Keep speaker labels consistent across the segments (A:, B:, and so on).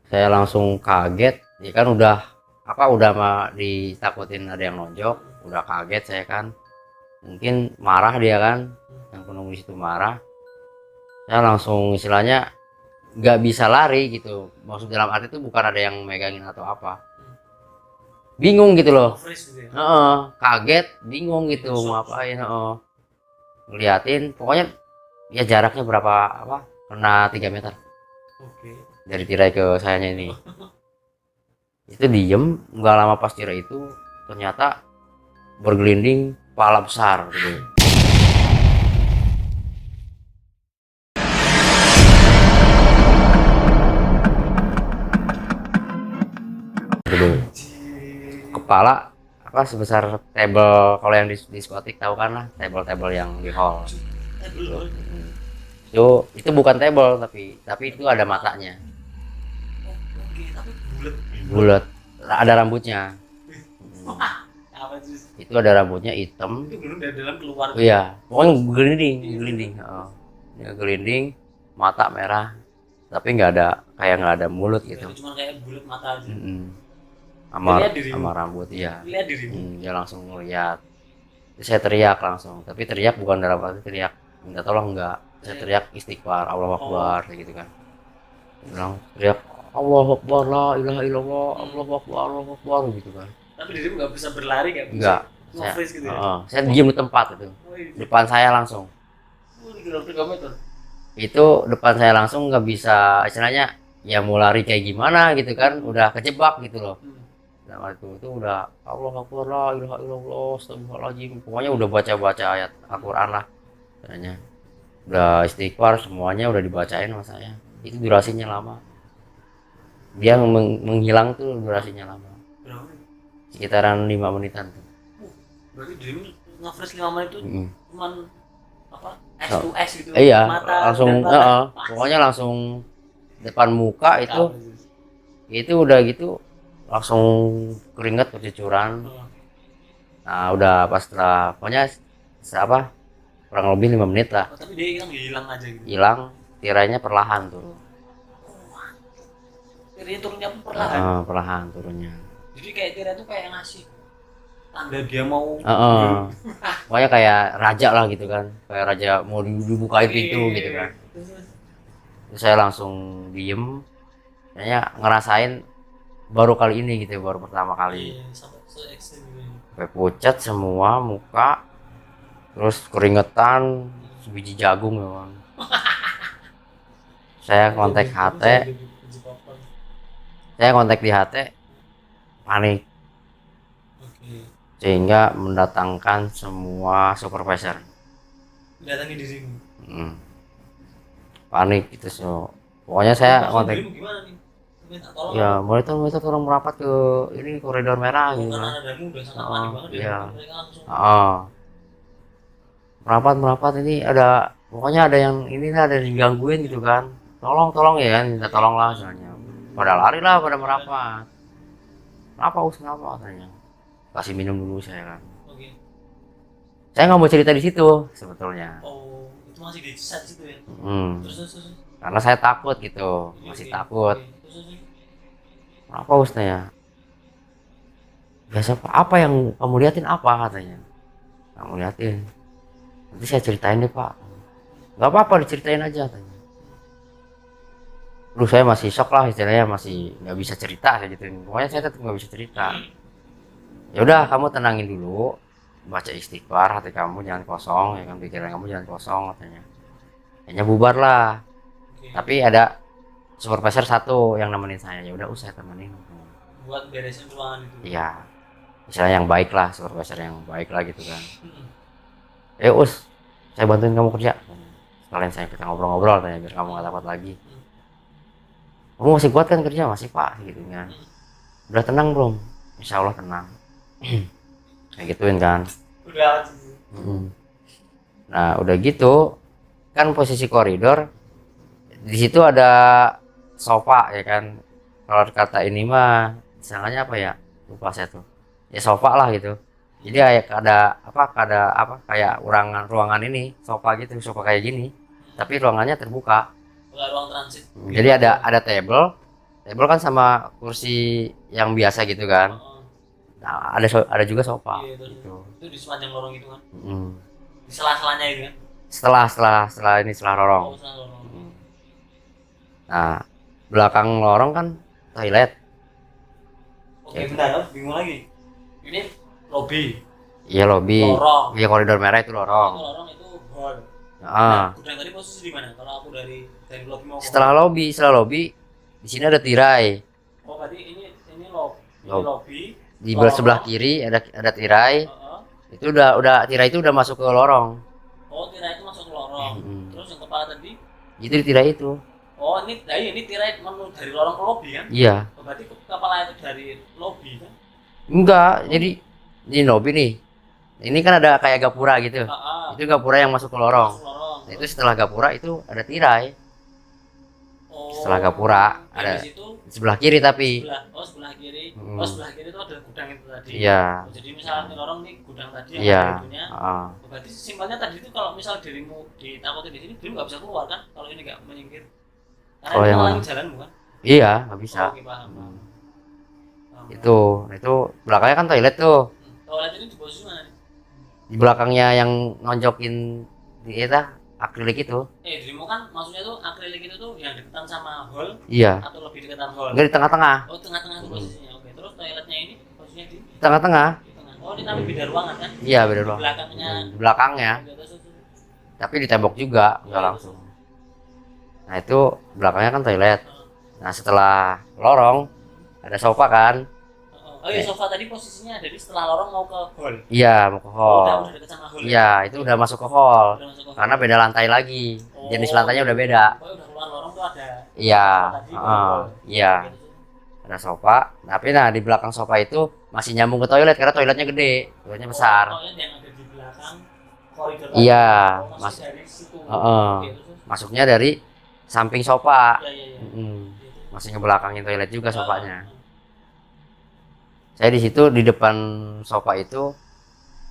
A: Saya langsung kaget, ya kan udah ditakutin ada yang nonjok, udah kaget saya kan. Mungkin marah dia kan, yang penunggu situ marah. Saya langsung istilahnya nggak bisa lari gitu. Maksud dalam arti itu bukan ada yang megangin atau apa. Bingung gitu loh.
B: Freeze gitu ya.
A: Heeh, kaget, bingung gitu mau ngapain. Heeh. Ngeliatin, pokoknya ya jaraknya berapa apa? Kena 3 meter
B: Oke.
A: dari tirai ke sayanya ini. Itu diem, nggak lama pas tirai itu ternyata bergelinding kepala besar gitu. Gitu. Kepala apa sebesar table kalau yang di diskotik tahu kan lah, table-table yang di hall gitu. Itu bukan table tapi itu ada matanya,
B: Oke, tapi bulat.
A: bulat, ada rambutnya.
B: Apa itu?
A: Itu ada rambutnya hitam.
B: Itu belum dari dalam keluar.
A: Oh iya, pokoknya gelinding. Oh. Ya, gelinding, mata merah, tapi nggak ada mulut gitu.
B: Cuma kayak bulat mata aja.
A: Sama rambut iya.
B: Lihat dirimu.
A: Dia langsung ngeliat. Terus saya teriak langsung, tapi teriak bukan dalam arti teriak minta tolong, enggak. Saya teriak istighfar, Allahu Akbar gitu kan. Bilang teriak Allahu Akbar, la ilaha illallah, Allahu Akbar, Allahu Akbar gitu kan.
B: Tapi dirimu nggak bisa berlari, nggak bisa.
A: Enggak.
B: Cuma freeze gitu ya.
A: Saya diam di tempat itu. Depan saya langsung.
B: Di 3 meter.
A: Itu depan saya langsung, nggak bisa istilahnya ya mau lari kayak gimana gitu kan, udah kejebak gitu loh. Nah, itu udah Allah Akbar, la ilaha illallah, astagfirullahaladzim, pokoknya udah baca ayat Al-Quran lah katanya, udah istighfar semuanya udah dibacain sama saya. Itu durasinya lama, dia menghilang tuh durasinya lama,
B: Berapa?
A: sekitaran 5 menitan tuh.
B: Berarti dirimu nge-freeze 5 menit itu cuman apa? S to S gitu.
A: Iya,
B: Mata
A: langsung
B: dan mata.
A: pokoknya langsung depan muka itu udah gitu langsung keringat bercucuran. Nah udah pas setelah pokoknya apa kurang lebih 5 menit lah,
B: Tapi dia hilang aja gitu.
A: hilang, tirainya perlahan turun.
B: Tiranya turunnya pun perlahan.
A: Perlahan turunnya.
B: Jadi kayak tira itu kayak ngasih tanda dia mau.
A: Pokoknya kayak raja lah gitu kan, kayak raja mau dibukain pintu gitu kan. Terus saya langsung diem, kayaknya ngerasain baru kali ini gitu, baru pertama kali.
B: Sampai se-ekstrem gitu.
A: Sampai pucat semua muka, terus keringetan sebiji jagung memang. Saya kontak HT, di HT, panik sehingga mendatangkan semua supervisor.
B: Datangi dirimu.
A: Panik gitu so. Pokoknya saya kontak.
B: Gimana nih? Minta tolong.
A: Ya, boleh tolong merapat ke ini koridor merah gitu.
B: Karena nadamu udah sangat panik banget
A: Iya.
B: ya. Mereka langsung.
A: Merapat ini ada, pokoknya ada yang ini ada yang digangguin gitu kan. Tolong ya kan, minta tolong lah soalnya. Pada lari lah, pada merapat. Kenapa katanya. Kasih minum dulu saya kan.
B: Oke.
A: Saya nggak mau cerita di situ sebetulnya.
B: Oh, itu masih di set situ ya. Terus.
A: Karena saya takut gitu, masih takut. Kenapa Ustaznya? Biasa apa yang kamu liatin apa katanya? Kamu liatin. Nanti saya ceritain deh Pak. Gak apa-apa diceritain aja katanya. Lu saya masih shock lah istilahnya, masih nggak bisa cerita saya gitu. Pokoknya saya tetap nggak bisa cerita. Ya udah kamu tenangin dulu, baca istighfar, hati kamu jangan kosong, ya kan, pikiran kamu jangan kosong katanya. Kayaknya bubar lah. Tapi ada supervisor satu yang nemenin saya. Ya udah saya temenin.
B: Buat beresin ruangan itu.
A: Iya. Misalnya yang baik lah, supervisor yang baik lah gitu kan. Saya bantuin kamu kerja. Sekalian saya kita ngobrol-ngobrol tanya biar kamu gak takut lagi. Kamu masih kuat kan kerja? Masih Pak gitu kan. Udah tenang belum? Insya Allah tenang. Kayak gituin kan.
B: Udah.
A: Nah udah gitu kan posisi koridor, di situ ada sofa ya kan. Kalau kata ini mah misalnya apa ya, lupa saya tuh ya, sofa lah gitu. Jadi ada kayak ruangan ini sofa gitu, sofa kayak gini tapi ruangannya terbuka.
B: Ruang transit.
A: Jadi ada table kan sama kursi yang biasa gitu kan.
B: Oh,
A: Nah, ada juga sofa
B: iya, terus
A: gitu.
B: itu di sepanjang lorong itu kan,
A: Mm.
B: di sela-selanya itu kan.
A: Setelah ini setelah lorong.
B: Oh, setelah lorong.
A: Mm. Nah, belakang lorong kan toilet.
B: Oke, bentar, aku bingung lagi. Ini lobby,
A: Iya lobby.
B: lorong.
A: Iya koridor merah itu
B: Itu
A: lorong.
B: lorong itu hall.
A: Ah,
B: Nah, gudang tadi posisi di mana? Kalau aku dari lobby mau ke
A: setelah lobby di sini ada tirai.
B: hall. Oh, berarti ini lobby, ini
A: Lob-
B: lobby.
A: Di
B: Lorong.
A: sebelah kiri ada tirai.
B: Heeh.
A: Itu udah tirai itu udah masuk ke lorong.
B: Oh, tirai itu masuk ke lorong.
A: Mm.
B: Terus yang kepala tadi,
A: Itu di tirai itu.
B: oh ini tirai menu dari lorong ke lobby kan?
A: Iya.
B: Oh, berarti kepala itu dari lobby kan?
A: Enggak, jadi ini lobby nih. Ini kan ada kayak gapura gitu.
B: Heeh.
A: Itu gapura yang masuk ke lorong.
B: Masuk lorong.
A: Nah, itu setelah gapura itu ada tirai.
B: Oh,
A: Setelah gapura ada
B: di situ
A: di sebelah kiri tapi.
B: sebelah kiri.
A: Hmm.
B: Oh, sebelah kiri itu ada gudang itu tadi.
A: Iya.
B: Oh, jadi misalnya di lorong nih gudang tadi yang
A: Iya.
B: ada itunya.
A: Heeh.
B: Oh, berarti simpelnya tadi itu kalau misal dirimu ditakutin di sini, dirimu nggak bisa keluar kan? Kalau ini nggak menyingkir. Karena
A: Oh,
B: ini
A: yang
B: menghalangi
A: mana?
B: jalan bukan?
A: Iya, nggak bisa.
B: Oh, oke, paham, paham.
A: Hmm.
B: Paham.
A: Itu belakangnya kan toilet tuh.
B: Toilet ini di posisi mana nih?
A: Di belakangnya yang nonjokin di itu akrilik itu.
B: Dirimu kan maksudnya tuh akrilik itu tuh yang deketan sama hall
A: Iya.
B: atau lebih deketan hall?
A: Enggak di tengah-tengah.
B: Oh, tengah-tengah itu posisinya. Oke, terus toiletnya ini posisinya di
A: Di tengah-tengah.
B: tengah. Oh, ini tapi beda ruangan kan?
A: Iya, beda
B: Di
A: ruang.
B: belakangnya.
A: Di belakangnya.
B: Di atas itu.
A: Tapi di tembok juga, nggak langsung. Nah itu belakangnya kan toilet. Nah setelah lorong ada sofa kan?
B: Oh iya, sofa tadi posisinya ada di setelah lorong mau ke hall.
A: Iya mau ke
B: Oh, udah
A: hall.
B: deket sama hall.
A: Iya itu udah masuk ke hall.
B: Udah masuk ke hall.
A: Karena beda lantai lagi.
B: Oh.
A: Jenis lantainya udah beda.
B: Oh, udah keluar lorong tuh ada.
A: Iya.
B: Tadi ke hall.
A: Iya.
B: Gitu.
A: Ada sofa. Tapi nah di belakang sofa itu masih nyambung ke toilet karena toiletnya gede, toiletnya besar.
B: Oh, toilet yang ada di belakang koridor.
A: Iya,
B: Oh, masih dari situ.
A: Heeh.
B: Oke, terus.
A: Masuknya dari samping sofa.
B: Iya, iya, iya.
A: Masih ngebelakangin toilet juga sofanya. Saya di situ di depan sofa itu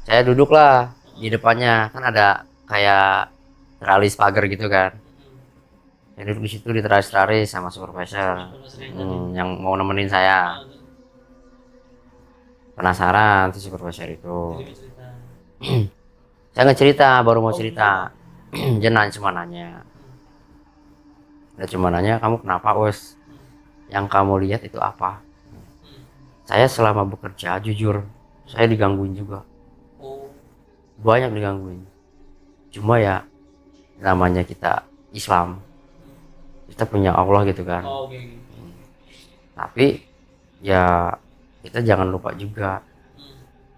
A: saya duduk lah di depannya kan ada kayak teralis pagar gitu kan. Saya duduk di situ di teralis sama supervisor yang mau nemenin saya. Penasaran si supervisor itu. Saya nggak cerita, baru mau cerita. Dia cuma nanya. Dia cuma nanya kamu kenapa Us? Yang kamu lihat itu apa? Saya selama bekerja jujur saya digangguin juga. Banyak digangguin. Cuma ya namanya kita Islam, kita punya Allah gitu kan. Tapi ya kita jangan lupa juga.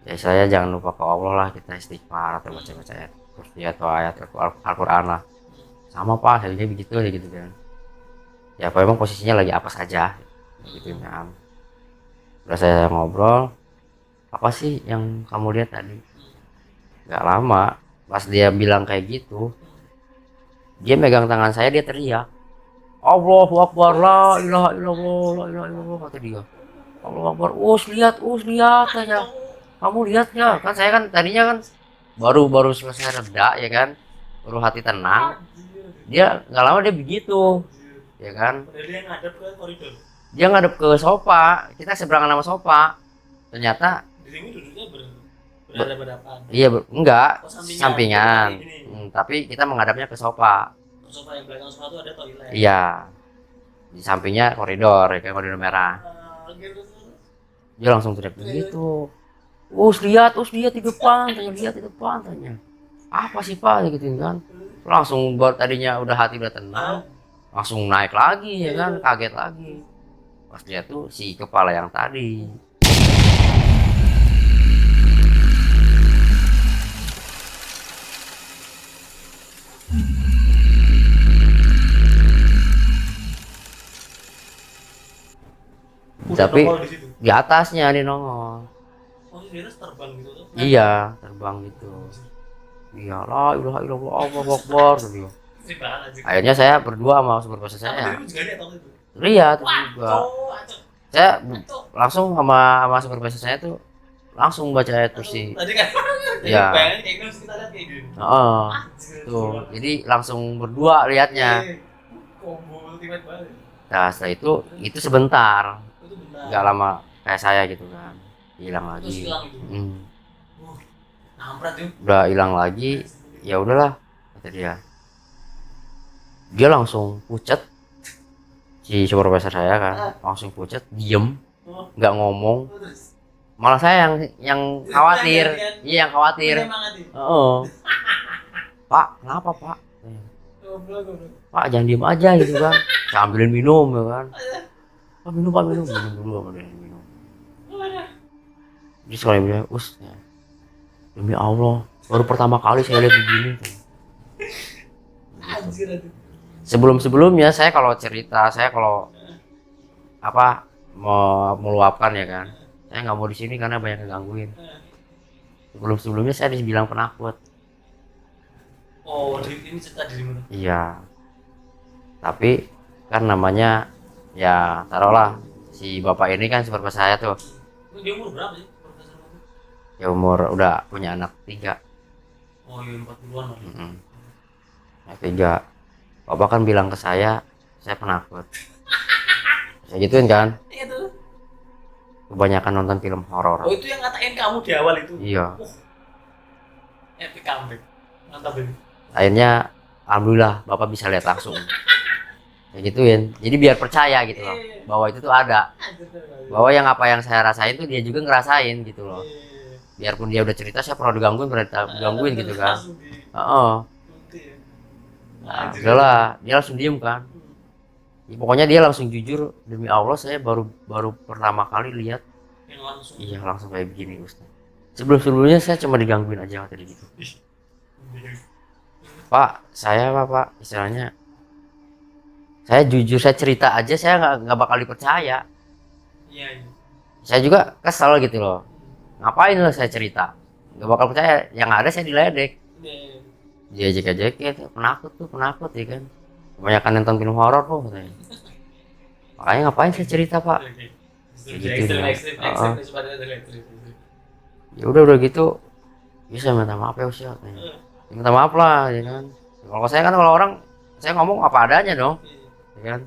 A: Ya saya jangan lupa ke Allah lah, kita istighfar atau baca-baca ayat kursi atau ayat Al-Quran lah. Sama Pak, saya juga begitu aja gitu kan. Ya apa memang posisinya lagi apa saja gitu kan. Udah saya ngobrol, apa sih yang kamu lihat tadi? Gak lama pas dia bilang kayak gitu, dia megang tangan saya, dia teriak, Allahu Akbar, la ilaha illallah, la ilaha illallah, kata dia. Allahu Akbar, lihat aja. Kamu lihat ya, kan saya kan tadinya kan baru selesai reda ya kan, baru hati tenang. Dia nggak lama dia begitu, ya kan?
B: Dia ngadep ke koridor.
A: Dia ngadep ke sofa, kita seberangan sama sofa. Ternyata
B: dirimu duduknya berhadapan.
A: Iya, enggak,
B: Oh,
A: sampingan. Tapi kita menghadapnya ke sofa.
B: Sofa yang belakang sofa itu ada toilet.
A: Iya. Di sampingnya koridor, kayak koridor merah. Dia langsung teriak begitu. Lihat di depan, lihat di depan, tanya. Apa sih Pak, gitu kan? Langsung tadinya udah hati udah tenang, langsung naik lagi ya kan, kaget lagi. Pas dia tuh si kepala yang tadi. Tapi di atasnya dia nongol.
B: Oh, dia terbang gitu tuh?
A: Iya, terbang gitu. Iya, la ilaha illallah, Allahu Akbar dia. Akhirnya saya berdua sama supervisor saya. Lihat juga. Saya langsung sama supervisor saya tuh langsung baca ayat kursi.
B: Tadi kan.
A: Iya.
B: Bayangin kayak gitu kita lihat kayak gitu.
A: Tuh, jadi langsung berdua lihatnya.
B: Combo ultimate banget.
A: Nah setelah itu sebentar,
B: Itu benar.
A: nggak lama kayak saya gitu kan, hilang
B: Terus
A: lagi.
B: hilang itu. Namprat tuh.
A: Udah hilang lagi, ya udahlah kata dia langsung pucat, si supervisor saya kan langsung pucat, diem, nggak ngomong, malah saya yang khawatir. Iya yang khawatir. Oh, Pak kenapa Pak, Pak jangan diem aja gitu kan, saya ambilin minum ya kan, Pak minum dulu minum. Jadi sekali bilang, ya, demi Allah baru pertama kali saya lihat begini. Gitu. Sebelumnya saya kalau cerita, saya kalau apa mau meluapkan ya kan, saya nggak mau di sini karena banyak yang gangguin. Sebelumnya saya dibilang penakut.
B: Oh, ini cerita dirimu.
A: Iya. Tapi kan namanya ya taruhlah si bapak ini kan seperti saya tuh.
B: Dia umur berapa sih?
A: Ya umur udah punya anak 3.
B: Oh iya 40-an lah.
A: Anak 3. Bapak kan bilang ke saya penakut. Saya gituin kan.
B: Iya tuh.
A: Kebanyakan nonton film horor.
B: Oh itu yang ngatain kamu di awal itu.
A: Iya.
B: Epic comeback. Mantap ini.
A: Akhirnya alhamdulillah bapak bisa lihat langsung. Ya gituin. Jadi biar percaya gitu loh bahwa itu tuh ada. Bahwa yang saya rasain tuh dia juga ngerasain gitu loh. Biarpun dia udah cerita saya pernah digangguin gitu kan. Nah, udahlah, dia langsung diem kan. Ya, pokoknya dia langsung jujur, demi Allah saya baru pertama kali lihat. Iya langsung kayak begini Ustaz. Sebelumnya saya cuma digangguin aja tadi gitu. Pak, saya Pak, istilahnya saya jujur, saya cerita aja saya nggak bakal dipercaya.
B: Iya.
A: Saya juga kesel gitu loh. Ngapain lah saya cerita? Nggak bakal percaya. Yang ada saya diledek. Dia jeket penakut ya kan. Kebanyakan nonton film horor tuh katanya. Makanya ngapain saya cerita Pak? Gitu ya. Ya udah gitu. Bisa minta maaf ya Ustaz. Minta maaf lah ya kan. Kalau saya kan kalau orang saya ngomong apa adanya dong. Ya kan.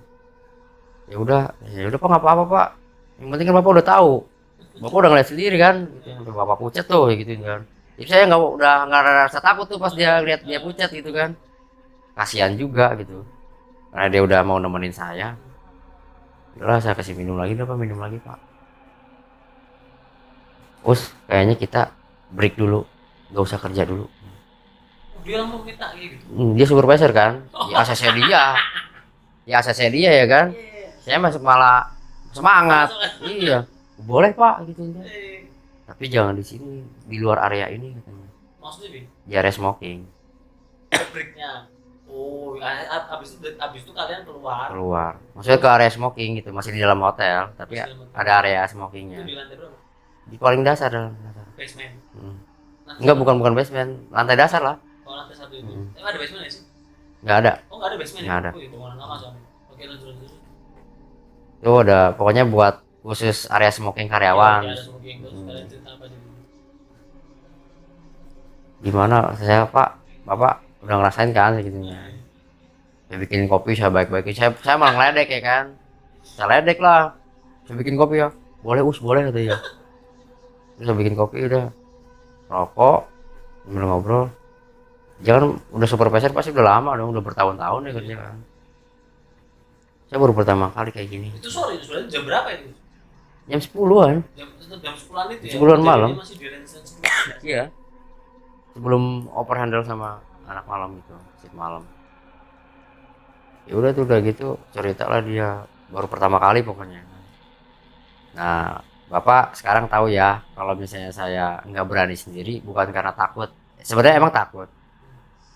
A: Ya udah Pak nggak apa-apa Pak. Yang penting kan Bapak udah tahu. Bapak udah ngeliat sendiri kan. Gitu. Bapak pucat tuh gitu kan. Jadi saya udah nggak rasa takut tuh pas dia lihat dia pucat gitu kan. Kasihan juga gitu. Karena dia udah mau nemenin saya. Udah saya kasih minum lagi Pak, Us, kayaknya kita break dulu. Gak usah kerja dulu.
B: Dia langsung minta gitu.
A: Dia supervisor kan. Ya ACC dia ya kan. Saya masuk malah semangat. Iya. Boleh Pak gitu kan. Tapi jangan di sini, di luar area ini katanya.
B: Maksudnya
A: di area smoking.
B: Breaknya. Oh, abis itu kalian keluar.
A: Maksudnya ke area smoking gitu, masih di dalam hotel, tapi ada area smokingnya.
B: Itu di lantai berapa?
A: Di paling dasar.
B: Basement.
A: Enggak, bukan basement, lantai dasar lah.
B: Oh, lantai 1 itu. Emang ada basement sih?
A: Enggak ada.
B: Oh, enggak ada basement.
A: Enggak ada.
B: Oh, itu bangunan lama soalnya. Oke, lanjut.
A: Itu ada pokoknya buat khusus area smoking karyawan.
B: Ada smoking terus kalian cerita apa aja?
A: Gimana saya Pak, Bapak udah ngerasain kan segitunya. Saya bikin kopi, saya baik-baikin. Saya malah ngeledek ya kan. Saya ledek lah. Saya bikin kopi ya. Boleh boleh katanya. Terus saya bikin kopi udah. Rokok, ngobrol. Jangan udah supervisor pasti udah lama dong, udah bertahun-tahun ya kerja kan. Saya baru pertama kali kayak gini.
B: Itu sore itu sebenarnya jam berapa itu?
A: Jam 10-an.
B: Jam 10-an itu ya.
A: 10-an malam.
B: Masih di range 10.
A: Iya. Sebelum overhandle sama anak malam gitu, shift malam. Ya udah tuh udah gitu cerita lah dia baru pertama kali pokoknya. Nah, Bapak sekarang tahu ya kalau misalnya saya nggak berani sendiri bukan karena takut. Sebenarnya emang takut.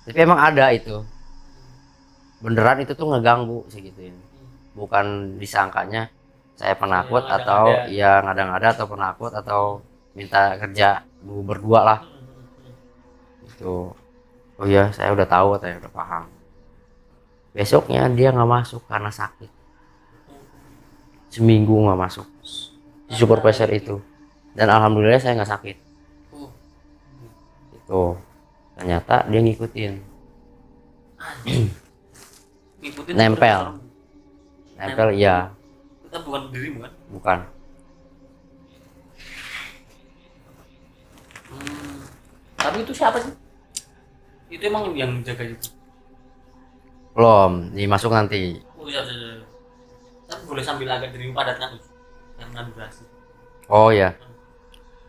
A: Tapi emang ada itu. Beneran itu tuh ngeganggu segituin. Bukan disangkanya saya penakut ya, atau ya ngada-ngada atau penakut atau minta kerja berdua lah. Itu. Oh iya, saya udah tahu, saya udah paham. Besoknya dia nggak masuk karena sakit. Seminggu nggak masuk. Si supervisor itu. Dan alhamdulillah saya nggak sakit. Itu. Ternyata dia ngikutin.
B: Ngikutin
A: Nempel. nempel iya.
B: Kita bukan dirimu kan?
A: Bukan.
B: Tapi itu siapa sih? Itu emang yang jaga itu?
A: Belum dimasuk nanti.
B: Oh iya, iya. Tapi boleh sambil agak dirimu padat kan? Karena durasi.
A: Oh ya,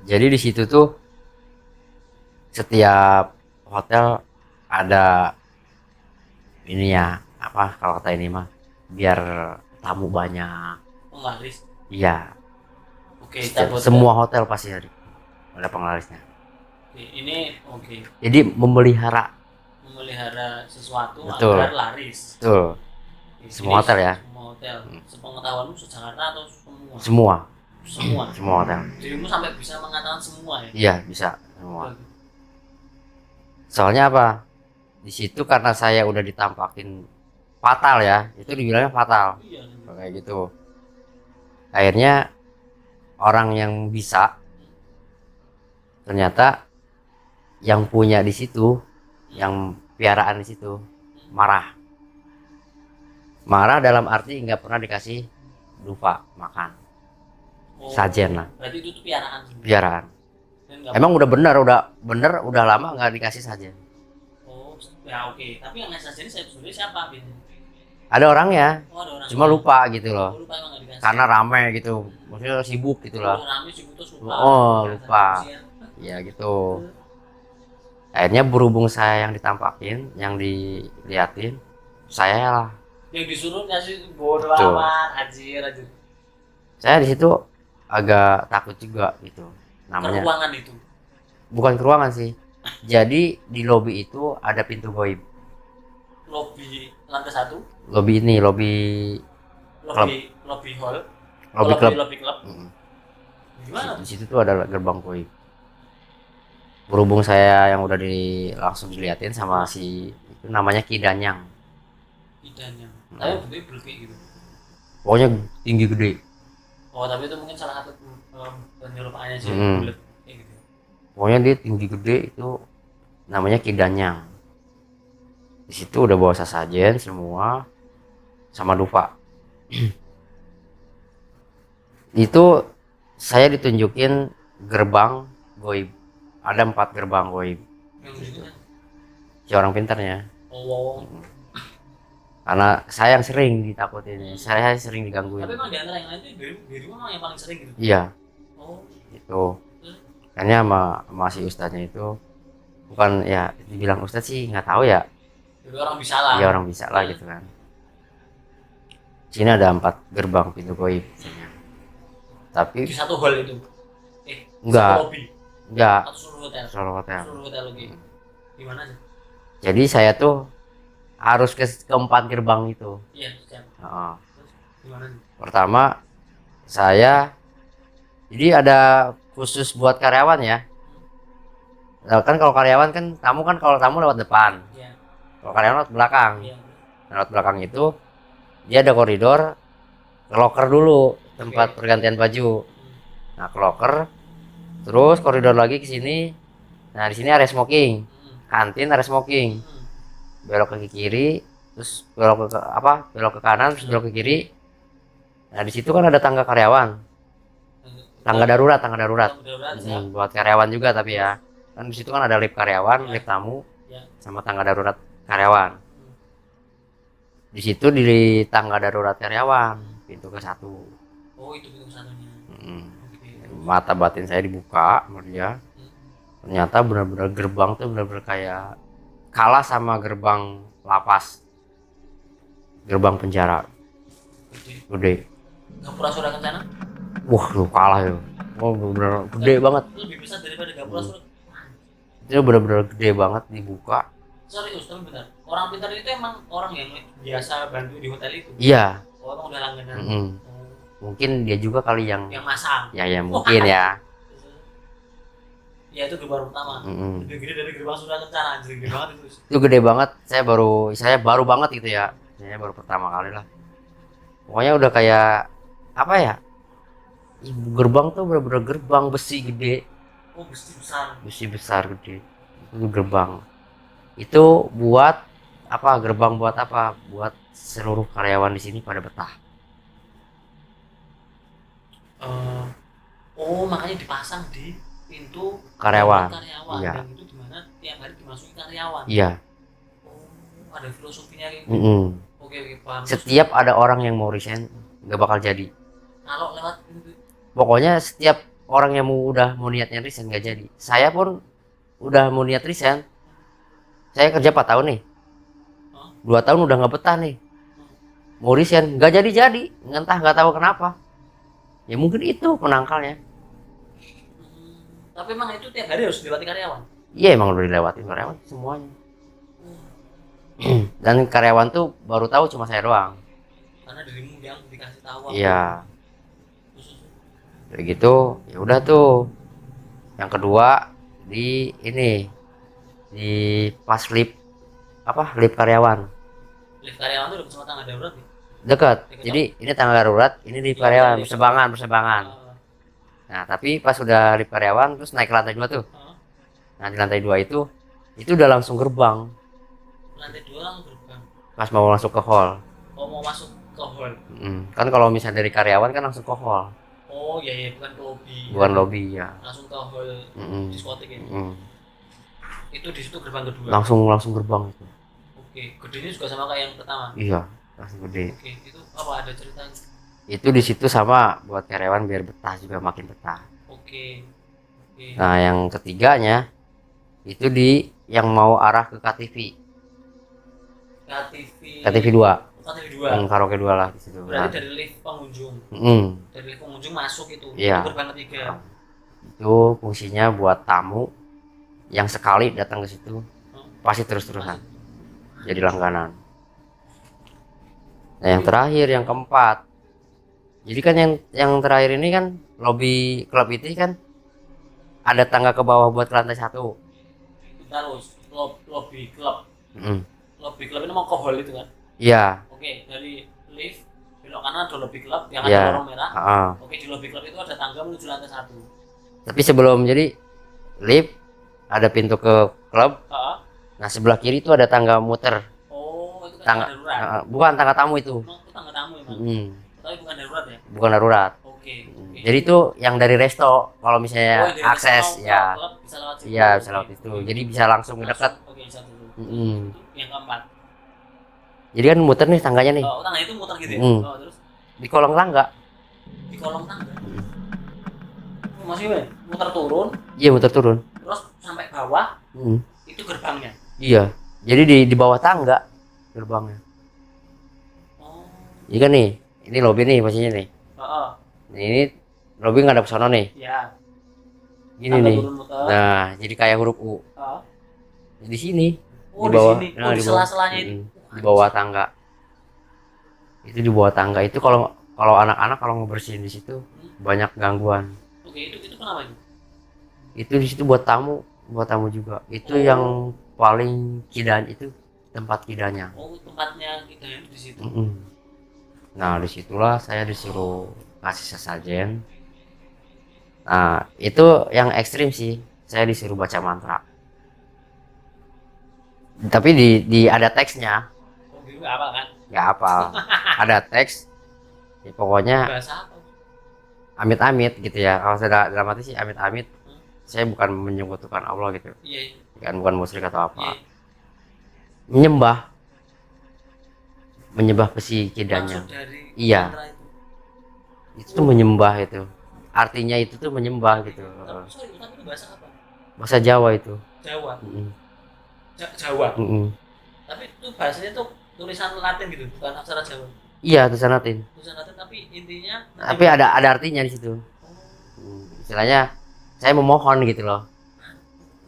A: jadi di situ tuh setiap hotel ada ini ya, apa kalau kata ini mah, biar tamu banyak.
B: Penglaris.
A: Iya,
B: Oke, kita buat
A: semua hotel pasti ada penglarisnya.
B: Oke, ini oke.
A: Jadi memelihara.
B: Memelihara sesuatu
A: Betul.
B: agar laris.
A: Betul.
B: Oke,
A: Semua hotel ya.
B: Semua hotel. Sepengetahuanmu se-Jakarta atau semua?
A: Semua.
B: Semua.
A: Semua hotel.
B: Dirimu sampai bisa mengatakan semua ya?
A: Iya bisa semua.
B: Bagus.
A: Soalnya apa? Di situ karena saya udah ditampakin fatal ya, itu dibilangnya fatal.
B: Iya.
A: Kayak gitu. Akhirnya orang yang bisa ternyata yang punya di situ, yang piaraan di situ marah. Marah dalam arti nggak pernah dikasih lupa makan.
B: Oh,
A: Sajen lah.
B: berarti itu tuh piaraan.
A: Piaraan.
B: Dan nggak
A: Emang udah bener, udah lama nggak dikasih sajen.
B: Oh, ya oke. Tapi yang ngasih sajen sebenarnya siapa biasanya?
A: Ada orangnya,
B: Oh, ada orang.
A: cuma lupa gitu loh.
B: Oh, lupa emang nggak dikasih.
A: Karena rame gitu, maksudnya sibuk gitu
B: Oh,
A: lah.
B: rame sih terus lupa.
A: Oh, lupa.
B: Siang.
A: Ya gitu. Akhirnya berhubung saya yang ditampakin, yang diliatin, saya lah.
B: Yang disuruh ngasih bodo
A: Betul.
B: amat, anjir.
A: Saya di situ agak takut juga gitu.
B: Ke
A: Namanya
B: ruangan itu.
A: bukan ke ruangan sih. Jadi di lobi itu ada pintu goib.
B: Lobby lantai 1,
A: Lobi ini, lobi
B: lobby hall,
A: lobby klub.
B: lobby club.
A: Mm.
B: Gimana?
A: Di situ tuh ada gerbang goib. Berhubung saya yang udah langsung diliatin sama si itu namanya Ki Danyang.
B: Idanya. Tapi bentuknya bulat gitu.
A: Pokoknya tinggi gede.
B: Oh, tapi itu mungkin salah satu penyerupaannya sih
A: Mm.
B: bulat kayak gitu.
A: Pokoknya dia tinggi gede itu namanya Ki Danyang. Di situ udah bawa sasajen semua sama dupa. Itu saya ditunjukin gerbang goib. Ada 4 gerbang goib.
B: Yang di situ kan.
A: Si orang pintarnya.
B: Oh.
A: Karena saya yang sering ditakutin, saya sering digangguin.
B: Tapi emang di antara yang lain itu dirimu emang yang paling sering gitu.
A: Iya,
B: Oh.
A: itu. Kayaknya sama si ustadznya itu bukan ya dibilang ustadz sih nggak tahu ya.
B: Jadi orang bisa lah.
A: Iya orang bisa lah gitu kan. Sini ada 4 gerbang pintu goib. Tapi
B: Di satu hall itu.
A: Enggak.
B: Satu lobby
A: enggak
B: atau seluruh hotel.
A: seluruh hotel.
B: Seluruh hotel lagi. Gimana sih?
A: Jadi saya tuh harus ke keempat gerbang itu.
B: Iya, siap.
A: Heeh.
B: Terus gimana sih?
A: Pertama saya jadi ada khusus buat karyawan ya. Nah, kan kalau karyawan kan kalau tamu lewat depan.
B: Iya.
A: Kalau karyawan lewat belakang.
B: Iya.
A: Lewat belakang itu dia ada koridor ke loker dulu tempat pergantian baju. Nah, ke loker terus koridor lagi ke sini. Nah, di sini area smoking. Kantin area smoking. Belok ke kiri, terus belok ke kanan, terus belok ke kiri. Nah, di situ kan ada tangga karyawan. Tangga darurat. Buat karyawan juga tapi ya. Kan di situ kan ada lift karyawan, lift tamu, sama tangga darurat karyawan. Di situ di tangga darurat karyawan, pintu ke-1.
B: Oh, itu pintu satunya. Oke.
A: Mata batin saya dibuka sama dia. Ternyata benar-benar gerbang tuh benar-benar kayak kalah sama gerbang lapas. Gerbang penjara. Gede.
B: Gapura Surya Kencana?
A: Wah, lu kalah ya. Oh, benar-benar gede banget.
B: Lebih besar daripada Gapura Surya.
A: Itu benar-benar gede banget dibuka.
B: Serius, tapi benar. Orang pintar itu emang orang yang biasa bantu di hotel itu.
A: Iya.
B: Oh, emang udah langganan.
A: Mm-mm. Mungkin dia juga kali yang
B: masang.
A: ya mungkin ya.
B: Ya itu gerbang pertama. Lebih gede dari gerbang Surya Kencana, anjir gede banget itu.
A: Itu gede banget. Saya baru banget gitu ya. Saya baru pertama kali lah. Pokoknya udah kayak apa ya? Gerbang tuh bener-bener gerbang besi gede.
B: Oh, besi besar.
A: Besi besar gede. Itu gerbang. Itu buat apa? Gerbang buat apa? Buat seluruh karyawan di sini pada betah.
B: Eh, oh makanya dipasang di pintu
A: Karyawan.
B: karyawan
A: Iya.
B: dan itu dimana tiap hari dimasuki karyawan.
A: Iya.
B: Oh ada filosofinya kayak gitu.
A: Mm-mm.
B: Oke paham.
A: Setiap ada orang yang mau resign nggak bakal jadi.
B: Kalau lewat pintu
A: Pokoknya setiap orang yang mau niatnya resign nggak jadi. Saya pun udah mau niat resign. Saya kerja 4 tahun nih. 2 tahun udah nggak betah nih. Mau resign nggak jadi. Entah nggak tahu kenapa. Ya mungkin itu penangkalnya.
B: tapi emang itu tiap hari harus dilewati karyawan.
A: Iya emang udah dilewatin karyawan semuanya. Dan karyawan tuh baru tahu cuma saya doang.
B: Karena dirimu yang dikasih tahu.
A: Iya. Kayak gitu, ya udah tuh. Yang kedua di ini di pas lift lift karyawan
B: Lift karyawan tuh udah sama tangga darurat nih.
A: dekat.
B: Dekat
A: Jadi ini tangga darurat, ini lift
B: Iya,
A: karyawan
B: iya.
A: bersebangan. Nah tapi pas udah lift karyawan terus naik ke lantai 2 tuh. Nah di lantai 2 itu udah langsung gerbang.
B: Lantai 2 langsung gerbang.
A: Pas mau masuk ke hall.
B: Oh mau masuk ke hall.
A: Kan kalau misalnya dari karyawan kan langsung ke hall.
B: Oh iya bukan ke lobby.
A: Bukan lobby ya.
B: Langsung ke hall diskotik ini. Itu di situ gerbang kedua.
A: Langsung gerbang itu.
B: Oke, gedenya juga sama kayak yang pertama.
A: Iya, langsung gede.
B: Oke, itu apa ada ceritanya?
A: Itu di situ sama buat karyawan biar betah juga makin betah.
B: Oke.
A: Nah, yang ketiganya itu di yang mau arah ke KTV. KTV 2.
B: KTV 2.
A: Karaoke 2 lah di situ.
B: Berarti dari lift pengunjung. Dari lift pengunjung masuk itu.
A: Iya.
B: Itu gerbang ketiga.
A: Itu fungsinya buat tamu yang sekali datang ke situ pasti terus-terusan. Jadi langganan. Nah, yang terakhir yang keempat. Jadi kan yang terakhir ini kan lobby klub itu kan ada tangga ke bawah buat ke lantai 1.
B: Terus lobby klub. Lobby klub ini mau ke hall itu kan?
A: Iya.
B: Oke, dari lift belok kanan ada lobby klub yang
A: Iya.
B: ada lorong merah. Oke, di lobby klub itu ada tangga menuju lantai 1.
A: Tapi sebelum jadi lift ada pintu ke klub. Nah sebelah kiri itu ada tangga muter.
B: Oh itu kan
A: Tangga
B: darurat.
A: bukan tangga tamu itu.
B: Itu tangga tamu emang. Tapi bukan darurat ya?
A: Bukan darurat.
B: Oke.
A: Jadi itu yang dari resto kalau misalnya
B: dari
A: akses
B: resto
A: ya.
B: klub bisa lewat situ.
A: Iya bisa lewat itu. Jadi bisa langsung dekat.
B: Oke satu.
A: Mm.
B: Itu yang keempat.
A: Jadi kan muter nih tangganya nih.
B: Oh tangga itu muter gitu ya? Terus
A: Di kolong tangga.
B: di kolong tangga. Maksudnya muter turun.
A: Iya muter turun.
B: Terus sampai bawah. Itu gerbangnya.
A: Iya. Jadi di bawah tangga gerbangnya. Jadi kan nih, ini lobby nih pastinya nih. Ini lobby nggak ada ke sono nih.
B: Iya.
A: Gini nih. Nah, jadi kayak huruf U. Di sini.
B: Oh,
A: di bawah.
B: di sini.
A: Nah,
B: Di sela-selanya itu.
A: Di bawah tangga. Itu di bawah tangga itu kalau anak-anak kalau ngebersihin di situ banyak gangguan.
B: Oke, itu kenapa itu?
A: Itu di situ buat tamu juga. Itu yang paling kidan itu tempat kidanya.
B: Oh, tempatnya kidanya di situ.
A: Nah, disitulah saya disuruh kasih sesajen. Nah, itu yang ekstrim sih. Saya disuruh baca mantra. Tapi di ada teksnya.
B: Oh, gitu apa kan?
A: Nggak hafal. Ada teks. Ya, pokoknya
B: Bahasa apa?
A: amit-amit gitu ya. Kalau saya dalam hati sih amit-amit. Saya bukan menyebutkan Allah gitu.
B: Iya.
A: Kan bukan musyrik atau apa.
B: Iya.
A: Menyembah ke si kidanya.
B: Maksud dari
A: Iya.
B: mantra
A: Itu tuh menyembah itu. Artinya itu tuh menyembah gitu.
B: Sorry, tapi itu bahasa apa?
A: Bahasa Jawa itu.
B: Jawa. Jawa. Tapi itu bahasanya tuh tulisan Latin gitu, bukan aksara Jawa.
A: Iya, tulisan Latin.
B: Tulisan Latin tapi intinya.
A: Tapi ada artinya di situ. Istilahnya saya memohon gitu loh.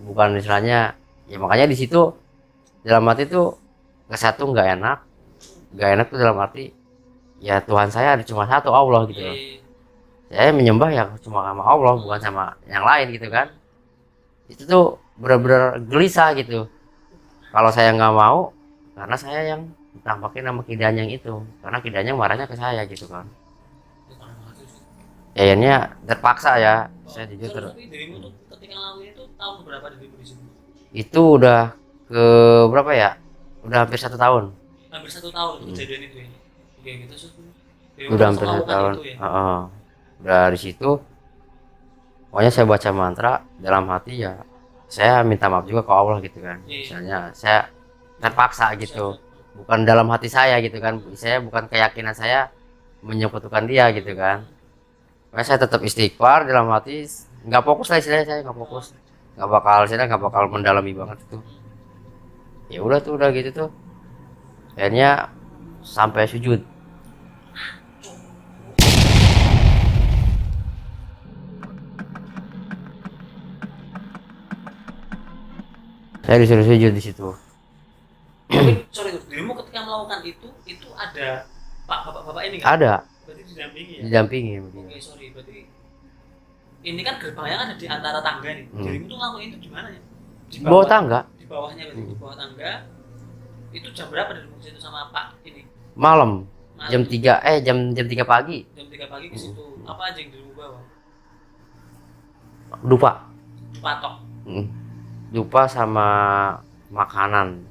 A: Bukan istilahnya ya makanya di situ dalam arti tuh ke satu nggak enak tuh dalam arti ya Tuhan saya ada cuma satu Allah gitu loh. Saya menyembah ya cuma sama Allah bukan sama yang lain gitu kan. Itu tuh benar-benar gelisah gitu. Kalau saya nggak mau karena saya yang tampakin nama kidanya yang itu karena kidanya marahnya ke saya gitu kan. Kayaknya terpaksa ya. Saya jujur
B: Tapi dirimu tuh ketika ngelakuin itu tahun berapa dirimu di sini?
A: Itu udah ke berapa ya? Udah hampir 1 tahun.
B: Hampir 1 tahun kejadian itu ya. Oke gitu sih.
A: Udah hampir 1 tahun.
B: Ya?
A: Udah di situ pokoknya saya baca mantra dalam hati, ya saya minta maaf juga ke Allah gitu kan. Misalnya saya terpaksa gitu, bukan dalam hati saya gitu kan, saya bukan keyakinan saya menyekutukan dia gitu kan. Makanya saya tetap istighfar dalam hati, nggak fokus lah istilahnya, saya nggak fokus, nggak bakal mendalami banget itu. Ya udah tuh, udah gitu tuh akhirnya sampai sujud. Saya disuruh sujud di situ.
B: Tapi sorry, dirimu ketika melakukan itu ada bapak-bapak ini kan?
A: Ada,
B: Berarti didampingi ya?
A: didampingi begini.
B: Oke, sorry, berarti ini kan gerbangnya kan ada di antara tangga nih. Dirimu tuh ngelakuin itu di mana ya? Di
A: Bawah tangga.
B: Di bawahnya berarti, di bawah tangga. Itu jam berapa dari situ sama Pak ini?
A: Malam,
B: Malam.
A: jam 3 pagi.
B: Jam 3 pagi ke situ. Apa aja yang dirimu bawa?
A: Dupa.
B: Patok.
A: Dupa sama makanan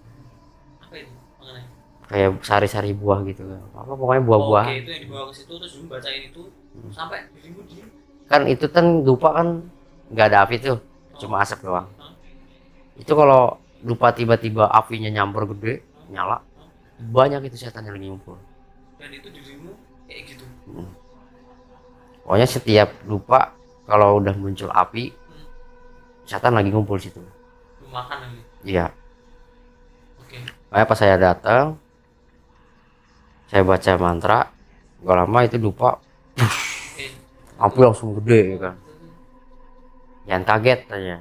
B: Apa itu mengenai?
A: kayak sari-sari buah gitu, apa pokoknya buah-buah.
B: Oke, itu yang dibawa ke situ terus dirimu bacain itu sampai dirimu di
A: Kan itu kan dupa kan nggak ada api tuh, cuma asap doang. Itu kalau dupa tiba-tiba apinya nyamber gede, nyala, banyak itu setan yang lagi ngumpul.
B: dan itu dirimu kayak gitu.
A: Pokoknya setiap dupa kalau udah muncul api, setan lagi ngumpul situ.
B: Makan lagi.
A: Iya.
B: Oke.
A: Makanya pas saya datang, saya baca mantra, gak lama itu dupa,
B: Oke.
A: api langsung gede ya kan. Jangan kaget aja,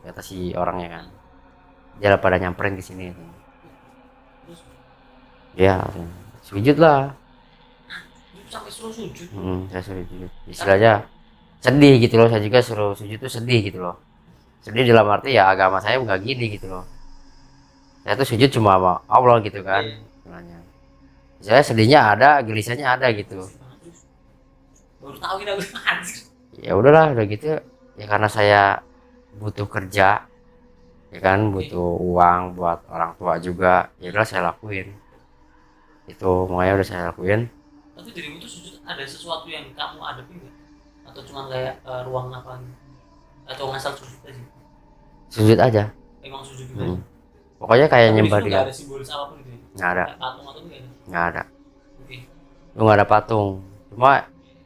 A: kata si orangnya kan. Dia pada nyamperin ke sini.
B: Terus
A: Ya, sujud lah.
B: itu sampai suruh sujud.
A: Saya suruh sujud. Istilahnya sedih gitu loh. Saya juga suruh sujud tuh sedih gitu loh. Sedih dalam arti ya agama saya nggak gini gitu loh. Saya tuh sujud cuma sama Allah gitu kan. Istilahnya. Saya sedihnya ada, gelisahnya ada gitu.
B: Baru tahu kita
A: Ya udahlah, udah gitu. Ya karena saya butuh kerja, ya kan, butuh uang buat orang tua juga. Ya udah saya lakuin. Itu makanya udah saya lakuin.
B: Tapi dirimu tuh sujud ada sesuatu yang kamu hadapi nggak? Atau cuma kayak ruang apa? Atau ngasal sujud aja?
A: Sujud aja.
B: Emang sujud gitu aja?
A: Pokoknya kayak
B: Tapi
A: nyembah
B: di situ
A: dia.
B: nggak ada simbolis apapun gitu ya?
A: Nggak ada.
B: Kayak patung atau enggak ada?
A: Nggak ada.
B: Oke.
A: Lu nggak ada patung. Cuma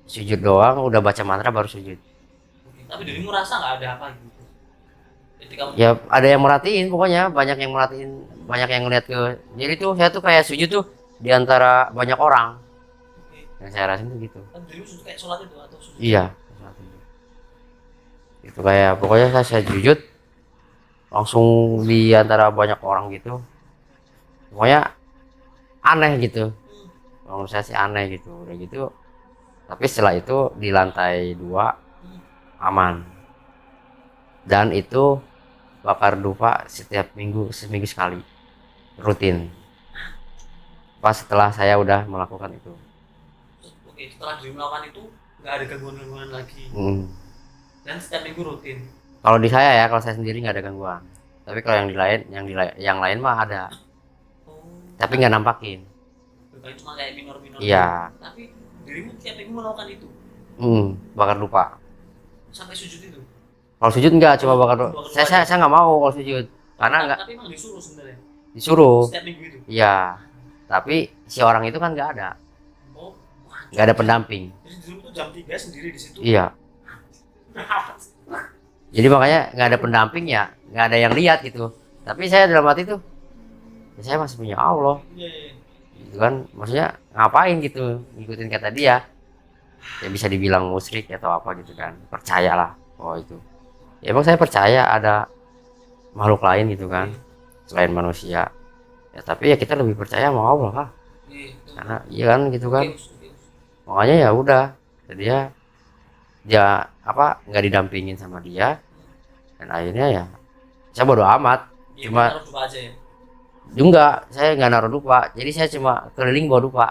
A: sujud doang, udah baca mantra baru sujud.
B: Oke. Tapi dirimu rasa nggak ada apa gitu? Jadi kamu
A: Ya ada yang merhatiin, pokoknya banyak yang merhatiin, banyak yang ngeliat ke. Jadi tuh saya tuh kayak sujud tuh di antara banyak orang.
B: oke.
A: Yang saya rasain tuh gitu.
B: Kan dirimu sujud kayak sholat itu atau sujud?
A: Iya. Itu kayak pokoknya saya sujud langsung di antara banyak orang gitu. Pokoknya aneh gitu. Menurut saya sih aneh gitu. Udah gitu. Tapi setelah itu di lantai 2 aman. Dan itu bakar dupa setiap seminggu sekali, rutin. Pas setelah saya udah melakukan itu.
B: Oke, setelah dirimu melakukan itu nggak ada gangguan-gangguan lagi. Dan setiap minggu rutin.
A: Kalau di saya ya, kalau saya sendiri nggak ada gangguan. Tapi kalau yang lain mah ada.
B: Oh.
A: Tapi nggak nampakin.
B: Bukan cuma kayak minor-minor.
A: Iya.
B: Tapi dirimu tiap minggu melakukan itu
A: Bakar dupa.
B: sampai sujud itu.
A: Kalau sujud nggak, cuma bakar dupa. Saya nggak mau kalau sujud, karena nggak
B: Tapi emang disuruh sebenarnya.
A: disuruh.
B: Setiap minggu itu.
A: Iya. Tapi si orang itu kan nggak ada,
B: Oh.
A: nggak ada pendamping.
B: Jadi dirimu tuh jam 3 sendiri di situ.
A: Iya. Jadi makanya nggak ada pendamping ya, nggak ada yang lihat gitu. Tapi saya dalam hati tuh, ya saya masih punya Allah.
B: Iya.
A: Gitu kan, maksudnya ngapain gitu ngikutin kata dia. Ya bisa dibilang musyrik atau apa gitu kan. Percayalah. Oh itu. Ya emang saya percaya ada makhluk lain gitu kan, selain manusia. Ya tapi ya kita lebih percaya sama Allah lah. Karena iya kan gitu kan. Makanya ya udah, jadi dia apa nggak didampingin sama dia, dan akhirnya ya saya bodo amat.
B: Ya,
A: Cuma
B: taruh dupa aja ya.
A: enggak, saya nggak naruh dupa, jadi saya cuma keliling bawa dupa.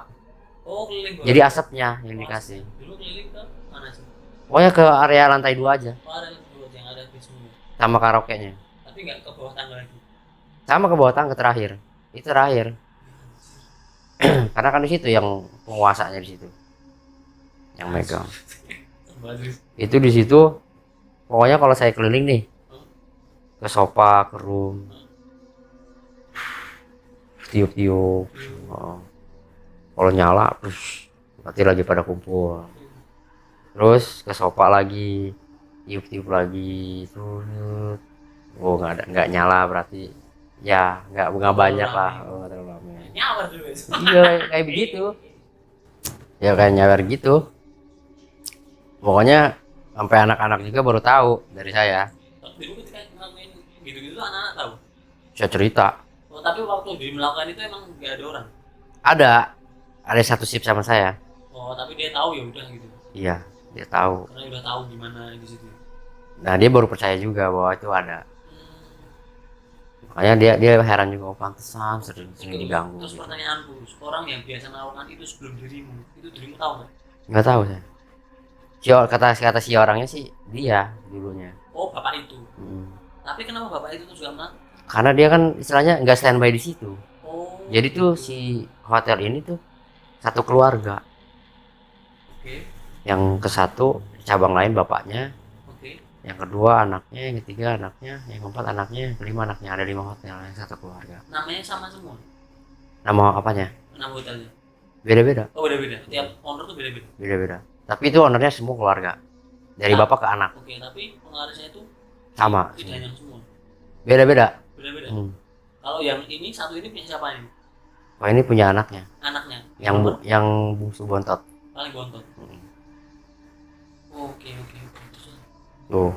B: Oh, keliling.
A: Jadi asapnya yang dikasih.
B: Dulu keliling ke mana sih?
A: Pokoknya ke area lantai 2 aja,
B: Oh, ada dulu yang ada di semua.
A: sama karaoke-nya.
B: Tapi nggak ke bawah tangga lagi.
A: Sama ke bawah tangga terakhir. Itu terakhir. Karena kan di situ yang penguasanya di situ. Yang megang.
B: Bagus.
A: Itu di situ pokoknya kalau saya keliling nih ke sofa, ke room, tiup-tiup. Oh. Kalau nyala terus berarti lagi pada kumpul. Terus ke sofa lagi, tiup-tiup lagi, terus oh nggak nyala berarti ya nggak banyak lah, oh, nggak terlalu lama.
B: Nyawar dulu.
A: Iya kayak begitu, ya kayak nyawer gitu. Pokoknya sampai anak-anak juga baru tahu dari saya.
B: Dulu ketika ngelakuin gitu-gitu anak-anak tahu.
A: Saya cerita
B: Oh, tapi waktu dia melakukan itu emang nggak ada orang.
A: ada satu sip sama saya.
B: Oh, tapi dia tahu ya udah gitu.
A: Iya dia tahu.
B: Karena udah tahu gimana di situ.
A: Nah dia baru percaya juga bahwa itu ada.
B: Hmm.
A: Makanya dia heran juga, oh pantesan sering diganggu.
B: Terus pertanyaanku, orang yang biasa melakukan itu sebelum dirimu, itu dirimu tahu nggak?
A: Nggak tahu saya. Kata si orangnya sih dia dulunya.
B: Oh, bapak itu.
A: Hmm.
B: Tapi kenapa bapak itu tuh juga melakukan?
A: Karena dia kan istilahnya nggak standby di situ.
B: Oh.
A: Jadi tuh si hotel ini tuh satu keluarga.
B: Oke.
A: Yang ke satu cabang lain bapaknya,
B: Oke.
A: yang kedua anaknya, yang ketiga anaknya, yang keempat anaknya, yang kelima anaknya. Ada 5 hotel yang satu keluarga.
B: Namanya sama semua.
A: Nama apanya?
B: Nama hotelnya.
A: Beda-beda.
B: Oh, beda-beda. Tiap owner tuh beda-beda.
A: Beda-beda. Tapi itu ownernya semua keluarga. Dari bapak ke anak.
B: Oke, tapi penglarisnya itu
A: Sama.
B: tidak yang semua.
A: Beda-beda.
B: Beda-beda.
A: Hmm.
B: Kalau yang ini satu ini punya siapa ini?
A: Oh ini punya anaknya.
B: Anaknya.
A: Yang bungsu bontot.
B: Paling bontot.
A: Hmm.
B: Oke. Terus,
A: Tuh.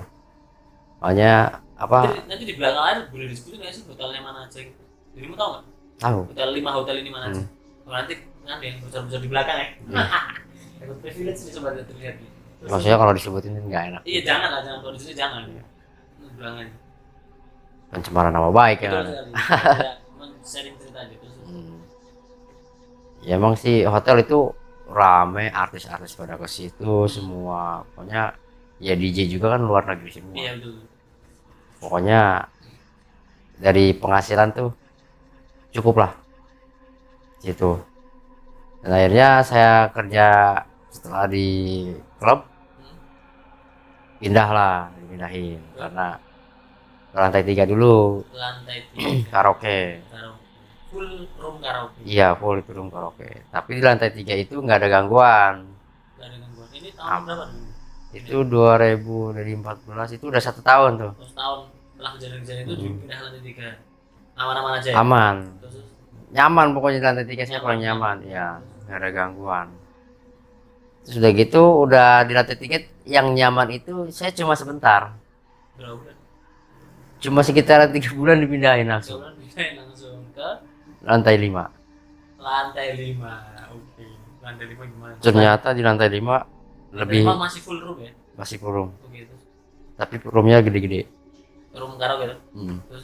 A: Makanya apa?
B: nanti di belakang air boleh disebutin nggak sih hotelnya mana aja? Dirimu tahu nggak?
A: Tahu.
B: Hotel 5 hotel ini mana aja? Oh, nanti kan yang besar-besar di belakang ya. Dapat privilege nih sobat terlihat nih. Terus,
A: Maksudnya kalau disebutin nggak enak.
B: iya jangan lah, jangan kondisinya jangan. Bilang aja.
A: Pencemaran nama baik ya.
B: Betul sekali. Ya, sharing cerita aja terus.
A: Ya emang sih hotel itu rame, artis-artis pada ke situ semua. Pokoknya ya DJ juga kan luar negeri semua.
B: Iya betul.
A: Pokoknya dari penghasilan tuh cukup lah gitu. Dan akhirnya saya kerja setelah di klub dipindahin karena ke lantai 3 dulu
B: Lantai 3.
A: karaoke.
B: Full room karaoke.
A: Iya full itu room karaoke. Tapi di lantai 3 itu nggak ada gangguan.
B: Gak ada gangguan. Ini tahun berapa dulu?
A: Itu 2014 itu udah 1 tahun tuh.
B: Terus tahun setelah kejadian-kejadian itu dipindah lantai 3. Aman-aman aja ya?
A: Aman.
B: Terus
A: Nyaman pokoknya di lantai 3 saya paling nyaman. Ya nggak ada gangguan. Terus udah gitu udah di lantai 3 yang nyaman itu saya cuma sebentar.
B: berapa bulan?
A: Cuma sekitar 3 bulan dipindahin
B: 3
A: langsung.
B: bulan pindahin langsung ke
A: Lantai 5.
B: lantai 5. Oke. Lantai 5 gimana?
A: Ternyata di lantai 5 lebih
B: Lantai 5 masih full room ya?
A: masih full room.
B: Oke, terus
A: Tapi roomnya gede-gede.
B: room karaoke tuh. Terus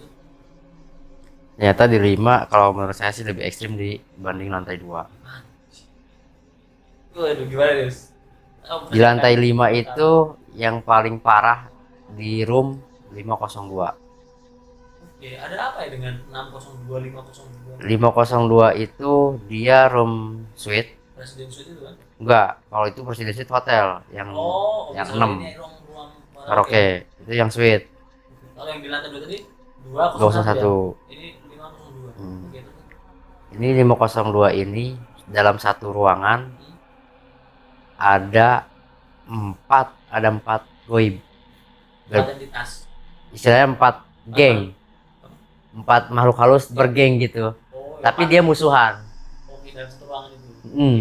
A: Ternyata di 5 kalau menurut saya sih lebih ekstrim dibanding lantai 2.
B: waduh gimana Des?
A: Di lantai 5 itu yang paling parah di room 502.
B: Oke, ada apa ya dengan 602 502?
A: 502 itu dia room suite.
B: Presiden suite itu kan?
A: Enggak, kalau itu Presiden Suite hotel yang
B: Oh,
A: yang
B: sorry,
A: 6
B: ini ruang
A: karaoke. Itu yang suite
B: Kalau yang di lantai 2 tadi 201.
A: 201.
B: Ini 502. Oke, terus.
A: Ini 502 ini dalam satu ruangan ada 4 goib.
B: Empat entitas.
A: Istilahnya 4 geng. 4 makhluk halus bergeng gitu.
B: Oh,
A: Tapi dia musuhan.
B: Oke, dalam satu ruangan itu.
A: Hmm.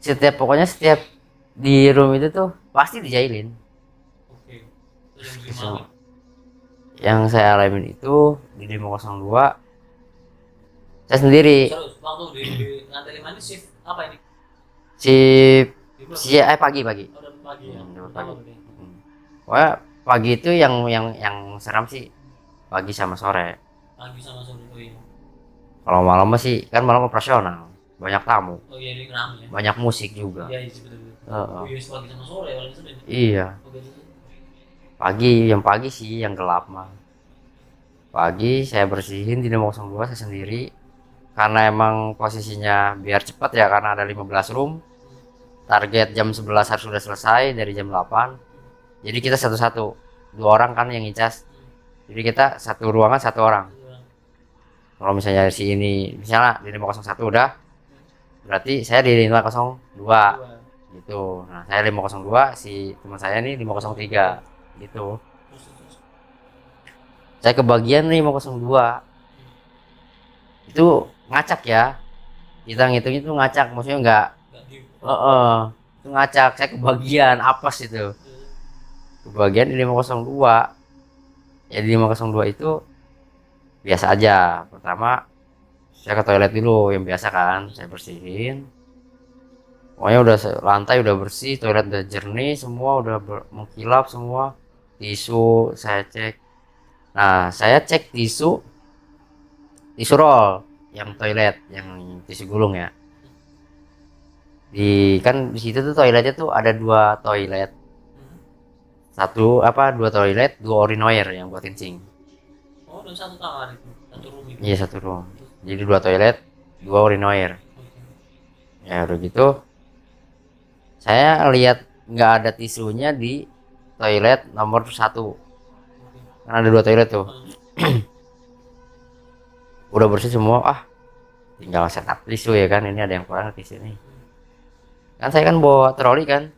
B: Gimana?
A: Pokoknya setiap di room itu tuh pasti dijailin.
B: Oke. Terus yang
A: So,
B: gimana?
A: yang saya alamin itu di 502 saya sendiri
B: Terus waktu di lantai 5 ini shift apa ini?
A: si
B: Di blok?
A: pagi
B: Oh, udah pagi ya.
A: udah
B: Pertama
A: pagi.
B: berarti.
A: Pokoknya pagi itu yang seram sih pagi sama sore.
B: Pagi sama sore itu ya.
A: Kalau malam sih kan malam operasional, banyak tamu,
B: Oh iya, ini ramai ya.
A: banyak musik juga.
B: Iya, betul.
A: Heeh.
B: Oh iya, pagi sama sore paling sering.
A: Iya,
B: Oke, terus.
A: pagi sih yang gelap mah. Pagi saya bersihin di 502 saya sendiri karena emang posisinya biar cepat ya karena ada 15 room. target jam 11 harus sudah selesai dari jam 8. Jadi kita satu-satu, 2 orang kan yang ngecas. Jadi kita satu ruangan 1 orang. Kalau misalnya si ini misalnya di 501 udah, berarti saya di 502 gitu. Nah saya 502, si teman saya nih 503 gitu. Saya kebagian nih 502 itu ngacak ya, kita ngitung itu ngacak, maksudnya enggak itu ngacak. Saya kebagian apes itu, kebagian di 502. Ya di 502 itu biasa aja. Pertama saya ke toilet dulu yang biasa kan, saya bersihin. Pokoknya udah lantai udah bersih, toilet udah jernih semua, udah mengkilap semua. Tisu saya cek. Nah saya cek tisu roll yang toilet, yang tisu gulung ya. Kan di situ tuh toiletnya tuh ada 2 toilet. Dua toilet, 2 urinoir yang buat kencing.
B: Oh, dan satu kamar itu, satu room itu.
A: Iya, 1 room. Jadi 2 toilet, 2 urinoir. Ya udah gitu. Saya lihat nggak ada tisunya di toilet nomor 1. Kan ada 2 toilet tuh. Udah bersih semua, tinggal setup tisu ya kan. Ini ada yang kurang tisu nih. Kan saya kan bawa troli kan.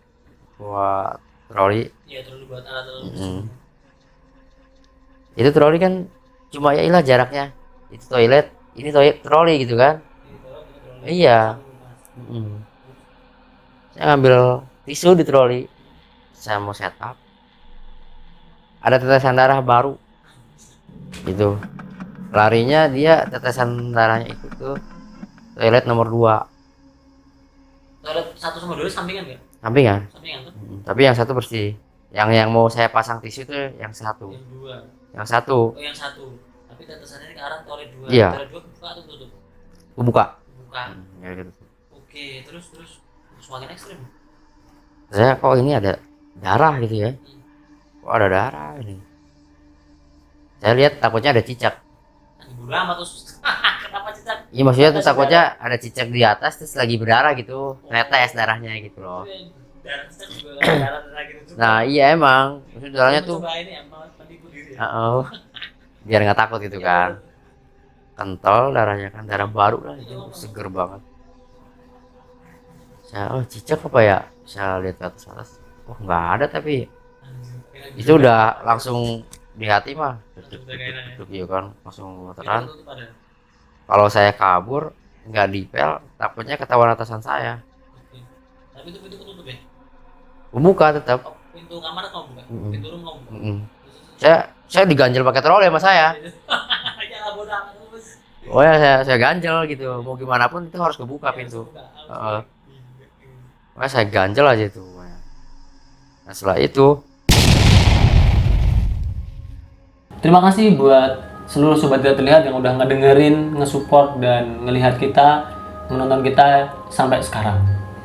A: Bawa troli.
B: Iya, terlalu buat alat
A: Itu troli kan cuma ya ilah jaraknya. Itu toilet, ini toilet troli gitu kan. Iya. Saya ngambil tisu di troli. Saya mau setup. Ada tetesan darah baru. Gitu. Larinya dia tetesan darahnya itu tuh toilet nomor 2.
B: Toilet 1 sama 2 sampingan nggak?
A: Sampingan.
B: Sampingan tuh.
A: Tapi yang 1 bersih. Yang mau saya pasang tisu tuh yang 1.
B: Yang 2.
A: Yang 1.
B: Oh, yang 1. Tapi tetesannya ke arah toilet 2.
A: Iya.
B: Toilet 2 buka atau tutup?
A: Buka.
B: Buka.
A: Ya gitu.
B: Oke, terus semakin ekstrim.
A: Saya kok ini ada darah gitu ya. Kok ada darah ini. Saya lihat takutnya ada cicak.
B: Bodo amat terus. Kenapa cicak?
A: Iya maksudnya tuh takutnya ada cicak di atas terus lagi berdarah gitu. Netes darahnya gitu loh.
B: Darah cicak juga darah gitu.
A: Nah iya emang. Maksudnya darahnya tuh.
B: Coba ini menipu diri ya.
A: Biar nggak takut gitu kan. Kental darahnya kan, darah baru lah itu, seger banget. Saya cicak apa ya? Saya lihat ke atas. Oh nggak ada, tapi itu udah langsung di hati mah. Duduk ya kan, langsung gemeteran. Kalau saya kabur nggak dipel, takutnya ketahuan atasan saya.
B: Tapi itu pintu ketutup ya?
A: Buka tetap.
B: Pintu kamar kamu buka? Pintu room kamu buka?
A: Saya diganjel pakai troli sama saya.
B: Ya bodo amat.
A: Oh ya saya ganjel gitu, mau gimana pun itu harus kebuka pintu. Makanya saya ganjel aja itu. Nah setelah itu,
B: terima kasih buat seluruh sobat tidak terlihat yang udah ngedengerin, ngesupport dan ngelihat kita, menonton kita sampai sekarang.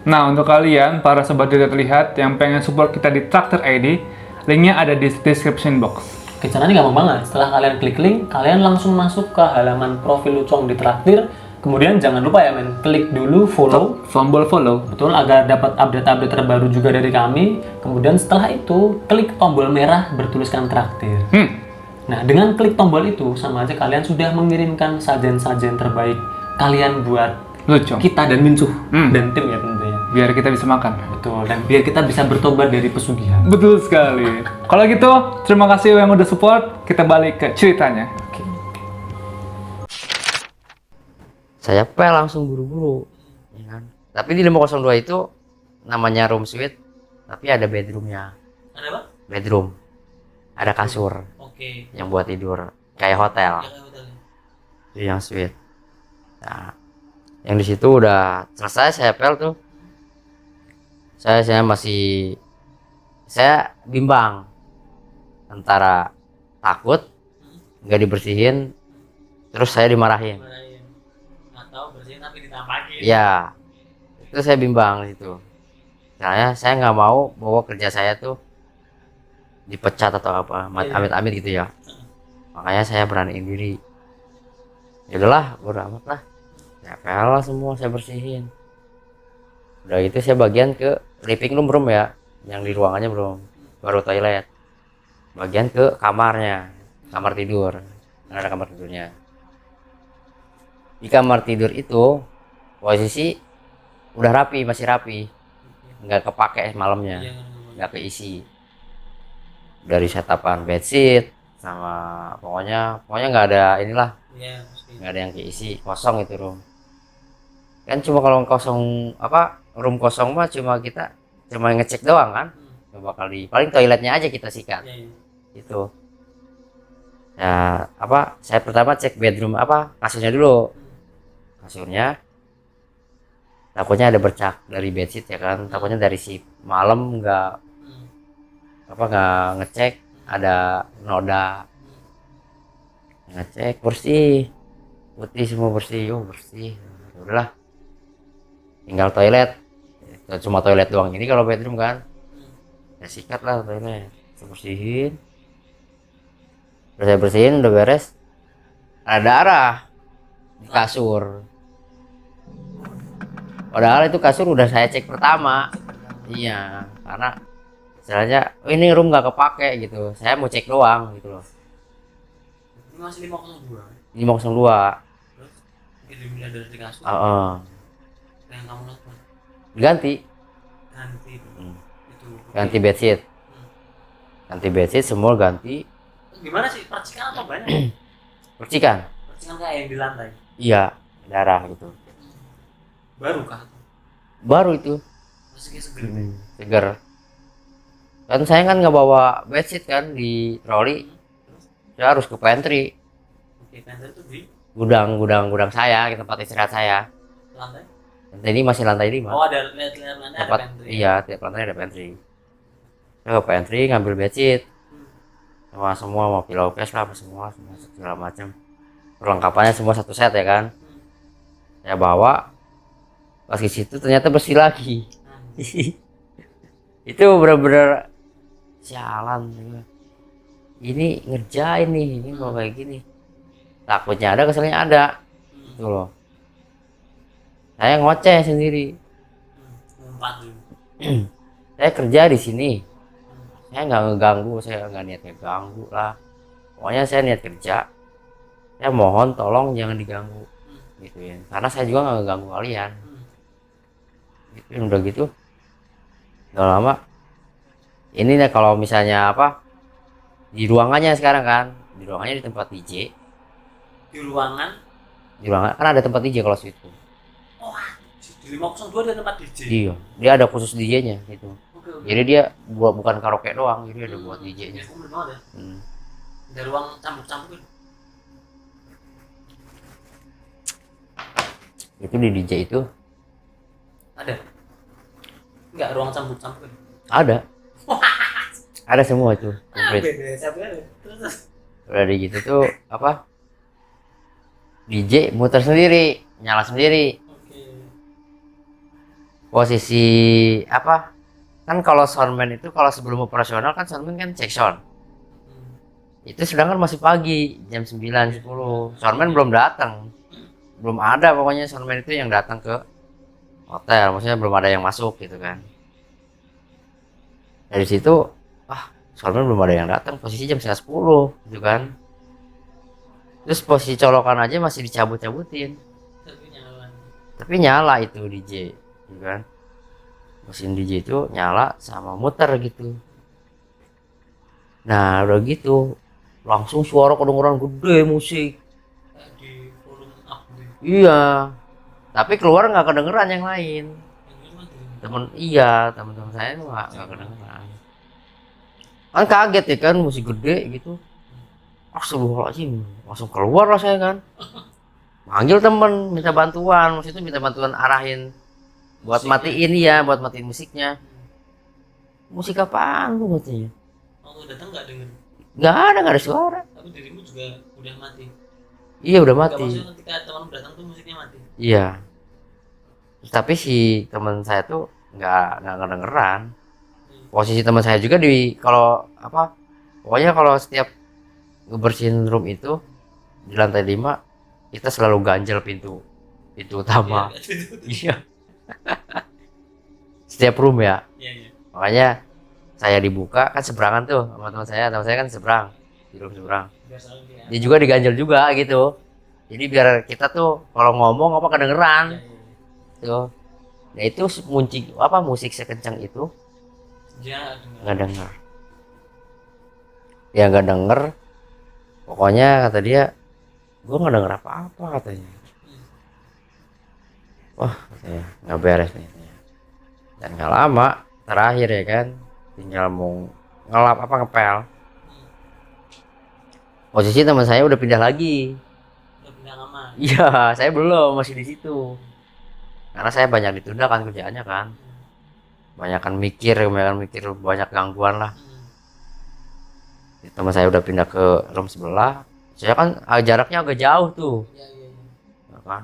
C: Nah untuk kalian para sobat tidak terlihat yang pengen support kita di Traktir ID, linknya ada di description box.
B: Caranya gampang banget. Setelah kalian klik link, kalian langsung masuk ke halaman profil Lucong di Traktir. Kemudian jangan lupa ya klik dulu follow,
C: tombol follow,
B: betul, agar dapat update-update terbaru juga dari kami. Kemudian setelah itu klik tombol merah bertuliskan Traktir. Nah dengan klik tombol itu sama aja kalian sudah mengirimkan sajian-sajian terbaik kalian buat
C: Lucong,
B: kita dan Mincuh dan tim ya tentunya.
C: biar kita bisa makan.
B: Betul, dan biar kita bisa bertobat dari pesugihan.
C: Betul sekali. Kalau gitu, terima kasih yang udah support. Kita balik ke ceritanya.
B: Oke.
A: saya pel langsung buru-buru, ya kan? Tapi di 502 itu namanya room suite, tapi ada bedroomnya.
B: Ada apa?
A: Bedroom, ada kasur.
B: Oke.
A: Yang buat tidur, kayak hotel.
B: Ya, kayak hotel.
A: Itu yang suite. Nah, yang di situ udah selesai saya pel tuh. Saya masih bimbang antara takut nggak dibersihin terus saya dimarahin.
B: Atau bersihin tapi ditampakin.
A: Ya itu saya bimbang gitu. Saya nggak mau bahwa kerja saya tuh dipecat atau apa amit-amit gitu ya. Makanya saya beraniin diri. Ya udahlah, bodo amat lah. Ya pel semua saya bersihin. Udah itu saya bagian ke living room ya, yang di ruangannya belum, baru toilet. Bagian ke kamarnya, kamar tidur, ada kamar tidurnya. Di kamar tidur itu posisi udah rapi, masih rapi, nggak kepake malamnya, nggak keisi. Dari setapan bedsheet sama pokoknya nggak ada inilah, nggak ada yang keisi, kosong itu room. Kan cuma kalau kosong apa, room kosong mah kita cuma ngecek doang kan, nggak bakal paling toiletnya aja kita sikat. Itu ya apa, saya pertama cek bedroom apa, kasurnya dulu. Kasurnya takutnya ada bercak dari bedsheet ya kan, takutnya dari si malam nggak ngecek ada noda. Ngecek bersih, putih semua, bersih. Bersih, udahlah tinggal toilet, cuma toilet doang ini kalau bedroom kan, ya sikat lah toilet, saya bersihin. Udah saya bersihin, udah beres, ada darah di kasur. Padahal itu kasur udah saya cek pertama. Iya, karena istilahnya ini room nggak kepake gitu, saya mau cek doang gitu loh.
B: Ini masih 502.
A: 502.
B: Terus kirimnya dari kasur. Yang kamu lakukan?
A: Ganti
B: Itu.
A: Ganti bedsheet. Ganti bedsheet semua ganti.
B: Gimana sih, percikan atau banyak?
A: Percikan.
B: Percikan kayak yang di lantai.
A: Iya, darah gitu.
B: Baru kah?
A: Baru itu.
B: Masih kayak seger.
A: Seger. Kan saya kan nggak bawa bedsheet kan di troli, saya harus ke pantry.
B: Oke, pantry itu di
A: gudang saya, tempat istirahat saya.
B: lantai?
A: Lantai ini masih lantai 5.
B: Oh, ada lantai ada pantry.
A: Iya, tiap lantai ada pantry. Saya ke pantry ngambil bedsheet. Semua mau pillowcase lah, semua segala macam. Perlengkapannya semua satu set ya kan. Saya bawa, pas ke situ ternyata bersih lagi. Itu bener-bener sialan. Ini ngerjain nih, ini kalau kayak gini. Takutnya ada, keselnya ada. Gitu loh. Saya ngoceh sendiri. Saya kerja di sini. Saya nggak ngeganggu, saya nggak niat ngeganggu lah. Pokoknya saya niat kerja. Saya mohon tolong jangan diganggu. Gitu ya. Karena saya juga nggak ngeganggu kalian. Gitu, udah gitu. Udah lama. Ini deh kalau misalnya apa? Di ruangannya sekarang kan. Di ruangannya di tempat DJ.
B: Di ruangan
A: Kan ada tempat DJ kalau situ.
B: Oh, di 502 ada tempat DJ.
A: Iya, dia ada khusus DJ-nya gitu. Jadi dia bukan karaoke doang, jadi ada buat DJ-nya.
B: Ya. Ada ruang campur-campur.
A: Itu di DJ itu
B: Ada? Enggak, ruang campur-campur.
A: ada. Ada semua itu. Komplit.
B: Terus
A: Udah di gitu tuh apa? DJ muter sendiri, nyala sendiri. Posisi apa? Kan kalau soundman itu kalau sebelum operasional kan soundman kan cek sound. Itu sedangkan masih pagi, jam 9, 10. Soundman belum datang. Belum ada pokoknya soundman itu yang datang ke hotel, maksudnya belum ada yang masuk gitu kan. Dari situ, soundman belum ada yang datang, posisi jam 10 gitu kan. Terus posisi colokan aja masih dicabut-cabutin. Tapi nyala itu DJ, gitu kan. Mesin DJ itu nyala sama muter gitu. Nah udah gitu, langsung suara kedengeran gede musik.
B: di volume up gitu.
A: Iya, tapi keluar nggak kedengeran yang lain. Teman-teman saya tuh nggak kedengeran. Kan kaget ya kan, musik gede gitu. Astagfirullahaladzim, langsung keluar lah saya kan. Manggil temen, minta bantuan, maksudnya minta bantuan arahin buat matiin ya, buat matiin musiknya. Musik apaan tuh katanya?
B: Waktu datang nggak denger.
A: Nggak ada suara.
B: Tapi dirimu juga udah mati.
A: Iya udah
B: Nggak,
A: mati.
B: maksudnya ketika teman datang tuh musiknya mati.
A: Iya. Tapi si teman saya tuh nggak kedengeran. Posisi teman saya juga di kalau apa? Pokoknya kalau setiap ngebersihin room itu di lantai 5 kita selalu ganjel pintu utama. Iya. setiap room ya.
B: Iya.
A: Makanya saya dibuka kan seberangan tuh sama teman saya kan seberang di room seberang. Dia juga diganjel juga gitu. Jadi biar kita tuh kalau ngomong apa kedengeran tuh. Nah itu musik sekencang itu nggak denger. Ya nggak denger. Pokoknya kata dia, gue nggak denger apa-apa katanya. Wah katanya nggak beres nih. Dan nggak lama terakhir ya kan, tinggal mau ngelap apa ngepel. Posisi teman saya udah pindah lagi.
B: Udah pindah kamar.
A: Iya, saya belum, masih di situ. Karena saya banyak ditunda kan kerjaannya kan. Banyak mikir, banyak gangguan lah. Teman saya udah pindah ke room sebelah. Saya kan jaraknya agak jauh tuh.
B: Iya.
A: Ya kan?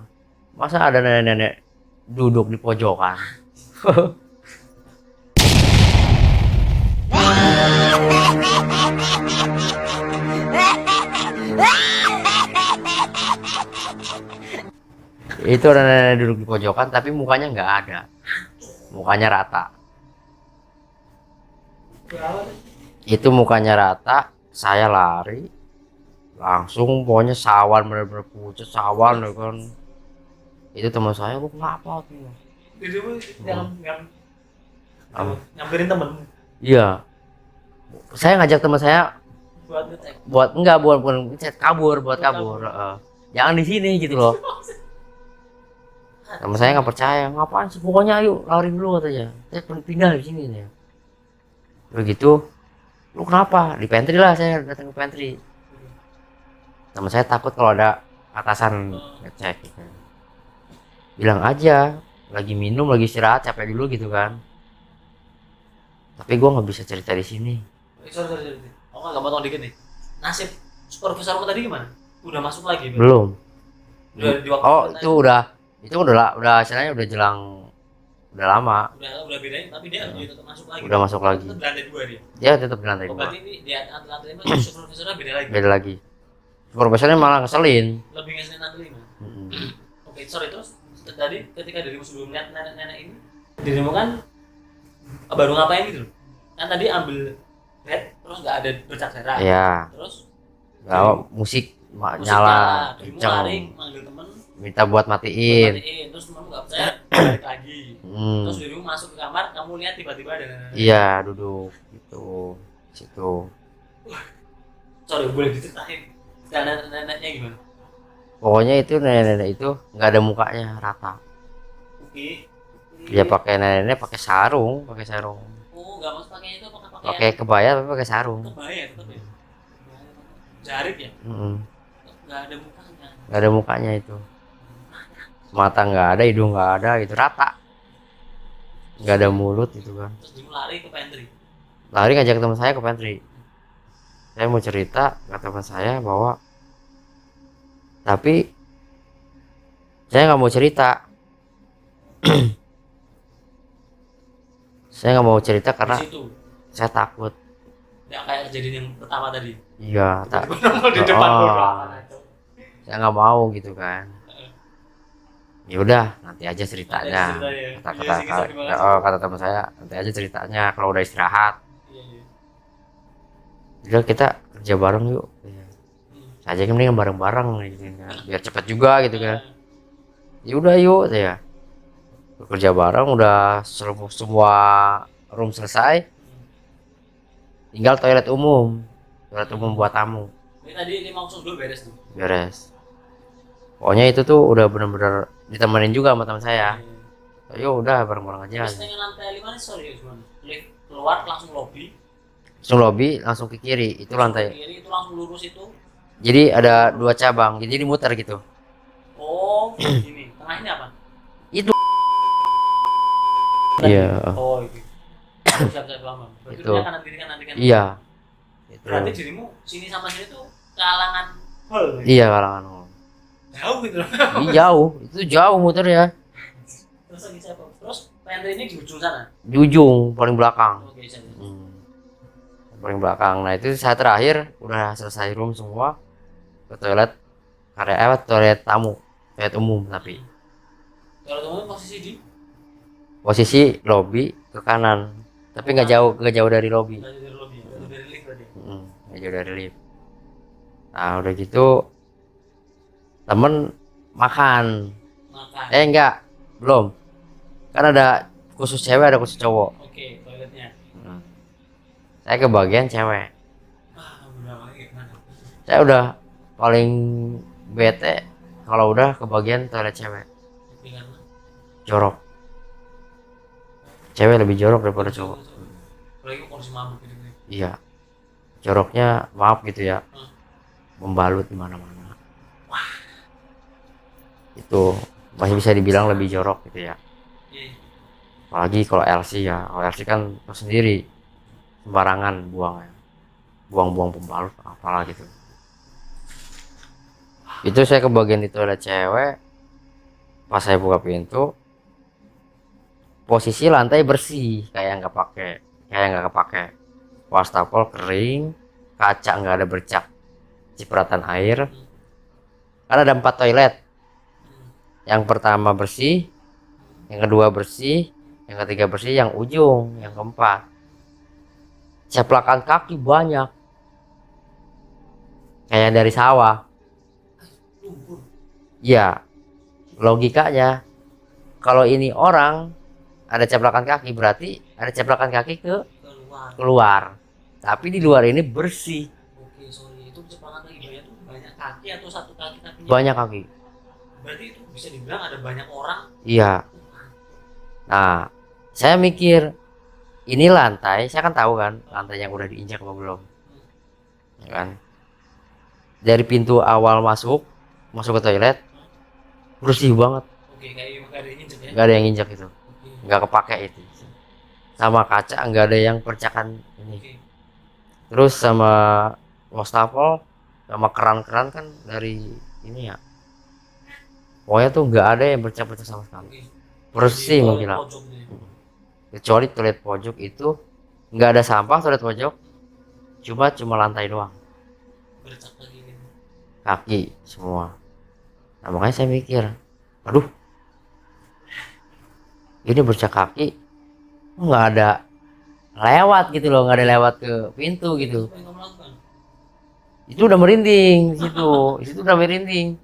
A: Masa ada nenek-nenek duduk di pojokan. Itu ada nenek duduk di pojokan tapi mukanya nggak ada. Mukanya rata. Itu mukanya rata, saya lari langsung pokoknya sawan bener-bener pucat sawan ya kan. Itu teman saya, lu kenapa tuh?
B: Dirimu nyamperin temen.
A: Iya. Saya ngajak teman saya
B: Buat ngecek.
A: buat ngechat kabur. Jangan di sini gitu loh. Teman saya nggak percaya, ngapain sih? Pokoknya ayo lari dulu katanya. Saya pindah di sini ya. Begitu, lu kenapa? Di pantry lah, saya datang ke pantry. Teman saya takut kalau ada atasan ngecek. Gitu. Bilang aja, lagi minum, lagi istirahat, capek dulu gitu kan. Tapi gue nggak bisa cerita di sini.
B: Sorry. Aku nggak potong dikit nih. Nasib supervisormu tadi gimana? Udah masuk lagi?
A: Belum.
B: Udah di waktu
A: Itu udah istilahnya udah jelang, udah lama.
B: Udah bedain, tapi dia tetap masuk lagi.
A: Udah masuk lagi.
B: Tetap di lantai 2 dia.
A: Dia tetap di lantai
B: Oh,
A: 2.
B: berarti ini di lantai 5 supervisornya beda lagi.
A: Beda lagi. Supervisornya malah ngeselin.
B: Lebih ngeselin lantai 5. Oke, sorry, terus tadi ketika dirimu sebelum lihat nenek-nenek ini, dirimu kan baru ngapain gitu? Kan tadi ambil bed, terus nggak ada bercak darah.
A: Iya.
B: Terus
A: Musik
B: musik
A: nyala,
B: dirimu
A: kenceng.
B: lari manggil temen,
A: Minta buat matiin.
B: terus temenmu nggak percaya, balik lagi.
A: Hmm.
B: Terus dirimu masuk ke kamar, kamu lihat tiba-tiba ada nenek.
A: Iya, duduk gitu. Situ.
B: Sorry, boleh diceritain neneknya gimana?
A: Pokoknya itu nenek-nenek itu nggak ada mukanya, rata.
B: Oke.
A: Dia pakai nenek pakai sarung.
B: Oh, nggak mau pakainya itu pakai
A: Pakai kebaya tapi pakai sarung.
B: kebaya tetap ya. Jarik ya? Nggak ada mukanya.
A: Nggak ada mukanya itu. Mata nggak ada, hidung nggak ada, gitu rata. Nggak ada mulut itu kan.
B: Terus dia lari ke pantry.
A: Lari ngajak teman saya ke pantry. Saya mau cerita ke teman saya bahwa tapi saya nggak mau cerita. Saya nggak mau cerita karena
B: Di situ.
A: saya takut.
B: Nggak kayak kejadian yang pertama tadi.
A: Iya,
B: Nongol di depan
A: saya nggak mau gitu kan. Ya udah, nanti aja ceritanya. Kata teman saya, nanti aja ceritanya kalau udah istirahat. Udah kita kerja bareng yuk. Saja kan mendingan bareng-bareng gitu kan. Biar cepet juga gitu kan. Ya udah yuk saya. Kerja bareng udah semua room selesai. Tinggal toilet umum buat tamu.
B: Ini tadi 502 beres tuh.
A: Beres. Pokoknya itu tuh udah bener-bener ditemenin juga sama teman saya. Ayo udah bareng-bareng aja.
B: Terus dengan lantai 5 nih sorry gimana? Lift keluar langsung lobby.
A: Langsung lobby, langsung ke kiri. Itu lantai.
B: Ke kiri itu langsung lurus itu.
A: Jadi ada 2 cabang. Jadi muter gitu.
B: Oh, ini. Tengah ini apa?
A: Itu. Iya.
B: Oh, itu. Siap-siap lama. Berarti
A: Itu.
B: dia kanan kiri.
A: Iya. Itu.
B: Berarti dirimu sini sama sini tuh kalangan hall.
A: Iya kalangan.
B: Jauh gitu loh.
A: Iya jauh. Itu jauh muter ya.
B: Terus lagi siapa? Terus pantry ini di ujung sana.
A: Di ujung paling belakang.
B: Oke, saya.
A: Paling belakang. Nah itu saya terakhir udah selesai room semua ke toilet toilet tamu, toilet umum tapi
B: Kalau teman posisi di
A: posisi lobby ke kanan, tapi nggak jauh dari lobi.
B: Dari lobby, dari lift berarti.
A: Nggak jauh dari lift. Nah udah gitu temen makan. Enggak, belum, kan ada khusus cewek ada khusus cowok.
B: Oke, toiletnya.
A: Saya ke bagian cewek.
B: Udah gimana?
A: Saya udah paling bete kalau udah ke bagian toilet cewek.
B: Karena
A: Jorok, cewek lebih jorok daripada cowok.
B: apalagi kursi mabuk gitu.
A: Iya, joroknya maaf gitu ya, membalut di mana-mana. Itu masih bisa dibilang lebih jorok gitu ya. Apalagi kalau LC ya, kalau LC kan tahu sendiri sembarangan buang pembalut apalah gitu. Itu saya ke bagian di toilet cewek, pas saya buka pintu posisi lantai bersih kayak nggak kepake, wastafel kering, kaca nggak ada bercak cipratan air. Kan ada 4 toilet, yang pertama bersih, yang kedua bersih, yang ketiga bersih, yang ujung yang keempat ceplakan kaki banyak kayak dari sawah. Ya logikanya kalau ini orang ada ceplakan kaki berarti ada ceplakan kaki ke keluar, tapi di luar ini bersih.
B: Oke, sorry, itu ceplakan kaki banyak tuh banyak kaki atau satu kaki kakinya?
A: Banyak kaki.
B: Berarti itu bisa dibilang ada banyak orang.
A: Iya. Nah saya mikir ini lantai, saya kan tahu kan lantai yang udah diinjak apa belum, ya kan. Dari pintu awal masuk ke toilet bersih banget.
B: Oke, kayak nggak ada yang injek ya?
A: Nggak ada yang injak itu, nggak kepake itu. Sama kaca nggak ada yang percakan ini. Terus sama wastafel sama keran-keran kan dari ini ya, pokoknya tuh nggak ada yang bercak-bercak sama sekali, bersih mengkilap. Kecuali toilet pojok itu nggak ada sampah, toilet pojok cuma lantai doang, kaki semua. Nah makanya saya mikir, aduh ini bercak kaki nggak ada lewat gitu loh, nggak ada lewat ke pintu gitu. Itu udah merinding di situ udah merinding.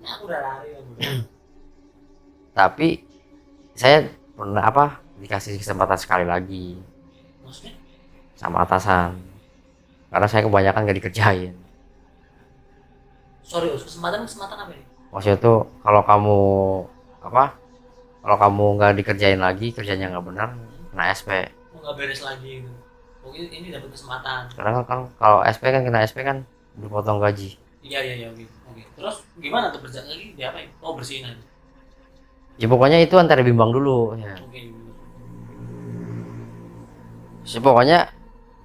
A: Tapi saya pernah dikasih kesempatan sekali lagi sama atasan, karena saya kebanyakan nggak dikerjain.
B: Sorry, kesempatan apa ini?
A: Maksudnya tuh kalau kamu nggak dikerjain lagi, kerjanya nggak benar, kena SP.
B: Nggak beres lagi gitu. Oke, ini dapat kesempatan.
A: Karena kan kalau SP kan kena SP kan dipotong gaji.
B: Iya, oke. Terus gimana tuh berjalan lagi? Diapain? Oh, bersihin aja.
A: Ya pokoknya itu antara bimbang dulu ya.
B: Oke.
A: Pokoknya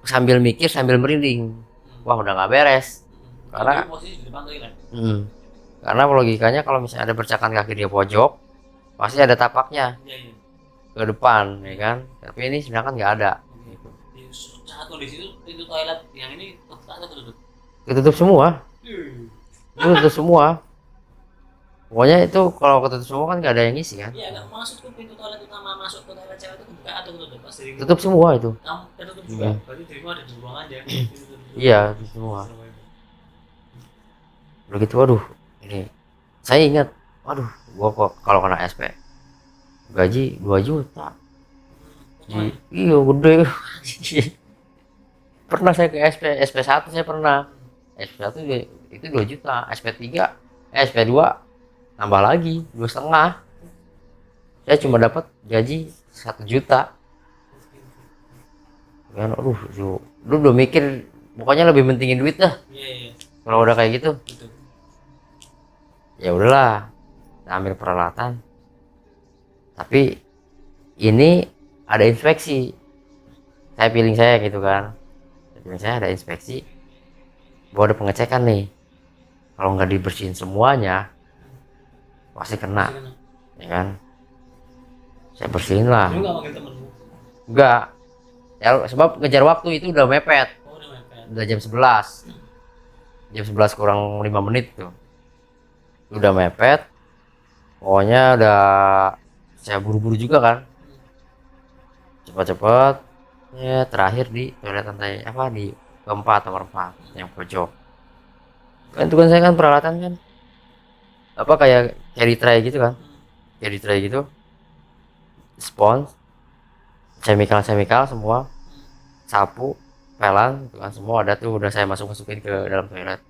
A: sambil mikir sambil merinding, wah udah nggak beres. Karena
B: posisi di depan toilet.
A: Karena logikanya kalau misalnya ada bercakan kaki di pojok pasti ada tapaknya ke depan ya kan, tapi ini sedangkan nggak ada.
B: Saat kondisi itu toilet yang ini
A: Ketutup semua. Ketutup semua. Pokoknya itu kalau ketutup semua kan nggak ada yang ngisi kan.
B: Iya, nggak masuk ke pintu toilet utama, masuk ke toilet cewek itu buka atau tutup?
A: Tutup semua itu.
B: Tertutup juga. Berarti dirimu ada di ruangan aja.
A: Iya, tutup semua. Begitu, waduh, ini saya ingat, waduh, gua kok kalau kena SP gaji 2 juta. Iya, gede. Pernah saya ke SP1 saya pernah. SP1 itu 2 juta, SP3, SP2 nambah lagi 2,5. Saya cuma dapat gaji 1 juta. Kan aduh, lu udah mikir pokoknya lebih pentingin duit dah.
B: Iya.
A: Kalau udah kayak gitu. Ya udahlah, ambil peralatan. Tapi ini ada inspeksi. Saya feeling saya gitu kan. Feeling saya ada inspeksi. Bahwa ada pengecekan nih. Kalau nggak dibersihin semuanya pasti kena. Ya kan? Saya bersihin lah.
B: Lu nggak manggil temenmu?
A: Enggak. Ya, sebab ngejar waktu itu udah mepet. Udah jam 11. Jam 11 kurang 5 menit tuh. Udah mepet. Pokoknya udah saya buru-buru juga kan. cepet-cepet ya, terakhir di toilet lantai apa di keempat, nomor 4 yang pojok kan. Itu kan saya kan peralatan kan apa kayak carry tray gitu kan, carry tray gitu, spons, chemical semua, sapu, pelan itu kan semua ada tuh, udah saya masukin ke dalam toilet.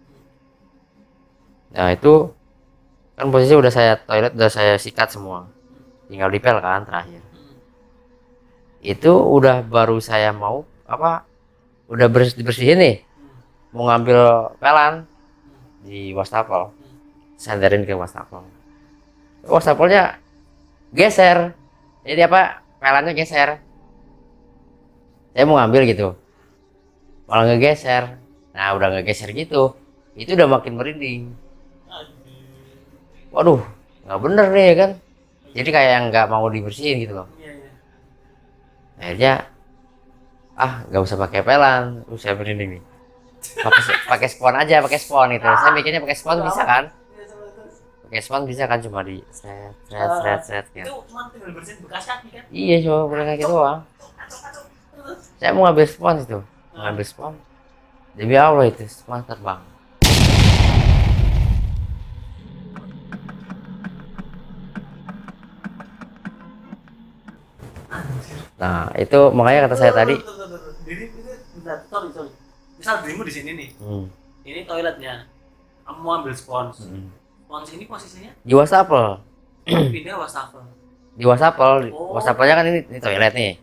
A: Nah itu kan posisi udah saya toilet udah saya sikat semua, tinggal dipel kan terakhir. Itu udah baru saya mau apa udah bersihin nih, mau ngambil pelan di wastafel, sandarin ke wastafelnya geser, jadi apa pelannya geser, saya mau ngambil gitu malah ngegeser. Nah udah ngegeser gitu itu udah makin merinding, waduh nggak bener nih ya kan, jadi kayak yang nggak mau dibersihin gitu loh. Akhirnya nggak usah pakai pelan, saya merinding nih, pakai spon aja, pakai spon gitu. Saya mikirnya pakai spon bisa kan, pakai spon bisa kan, cuma di set gitu.
B: Itu cuma tinggal bersihin bekas kaki kan?
A: Iya cuma boleh kayak gitu doang. Saya mau ngambil spon itu, ngambil spon, demi Allah itu spon terbang. Nah itu makanya kata saya tadi.
B: Diri itu bentar, sorry. Misal dirimu di sini nih, ini toiletnya, kamu mau ambil spons. Spons ini posisinya
A: Di wastafel.
B: pindah wastafel.
A: Di wastafel,
B: Oh.
A: wastafelnya kan ini toilet nih.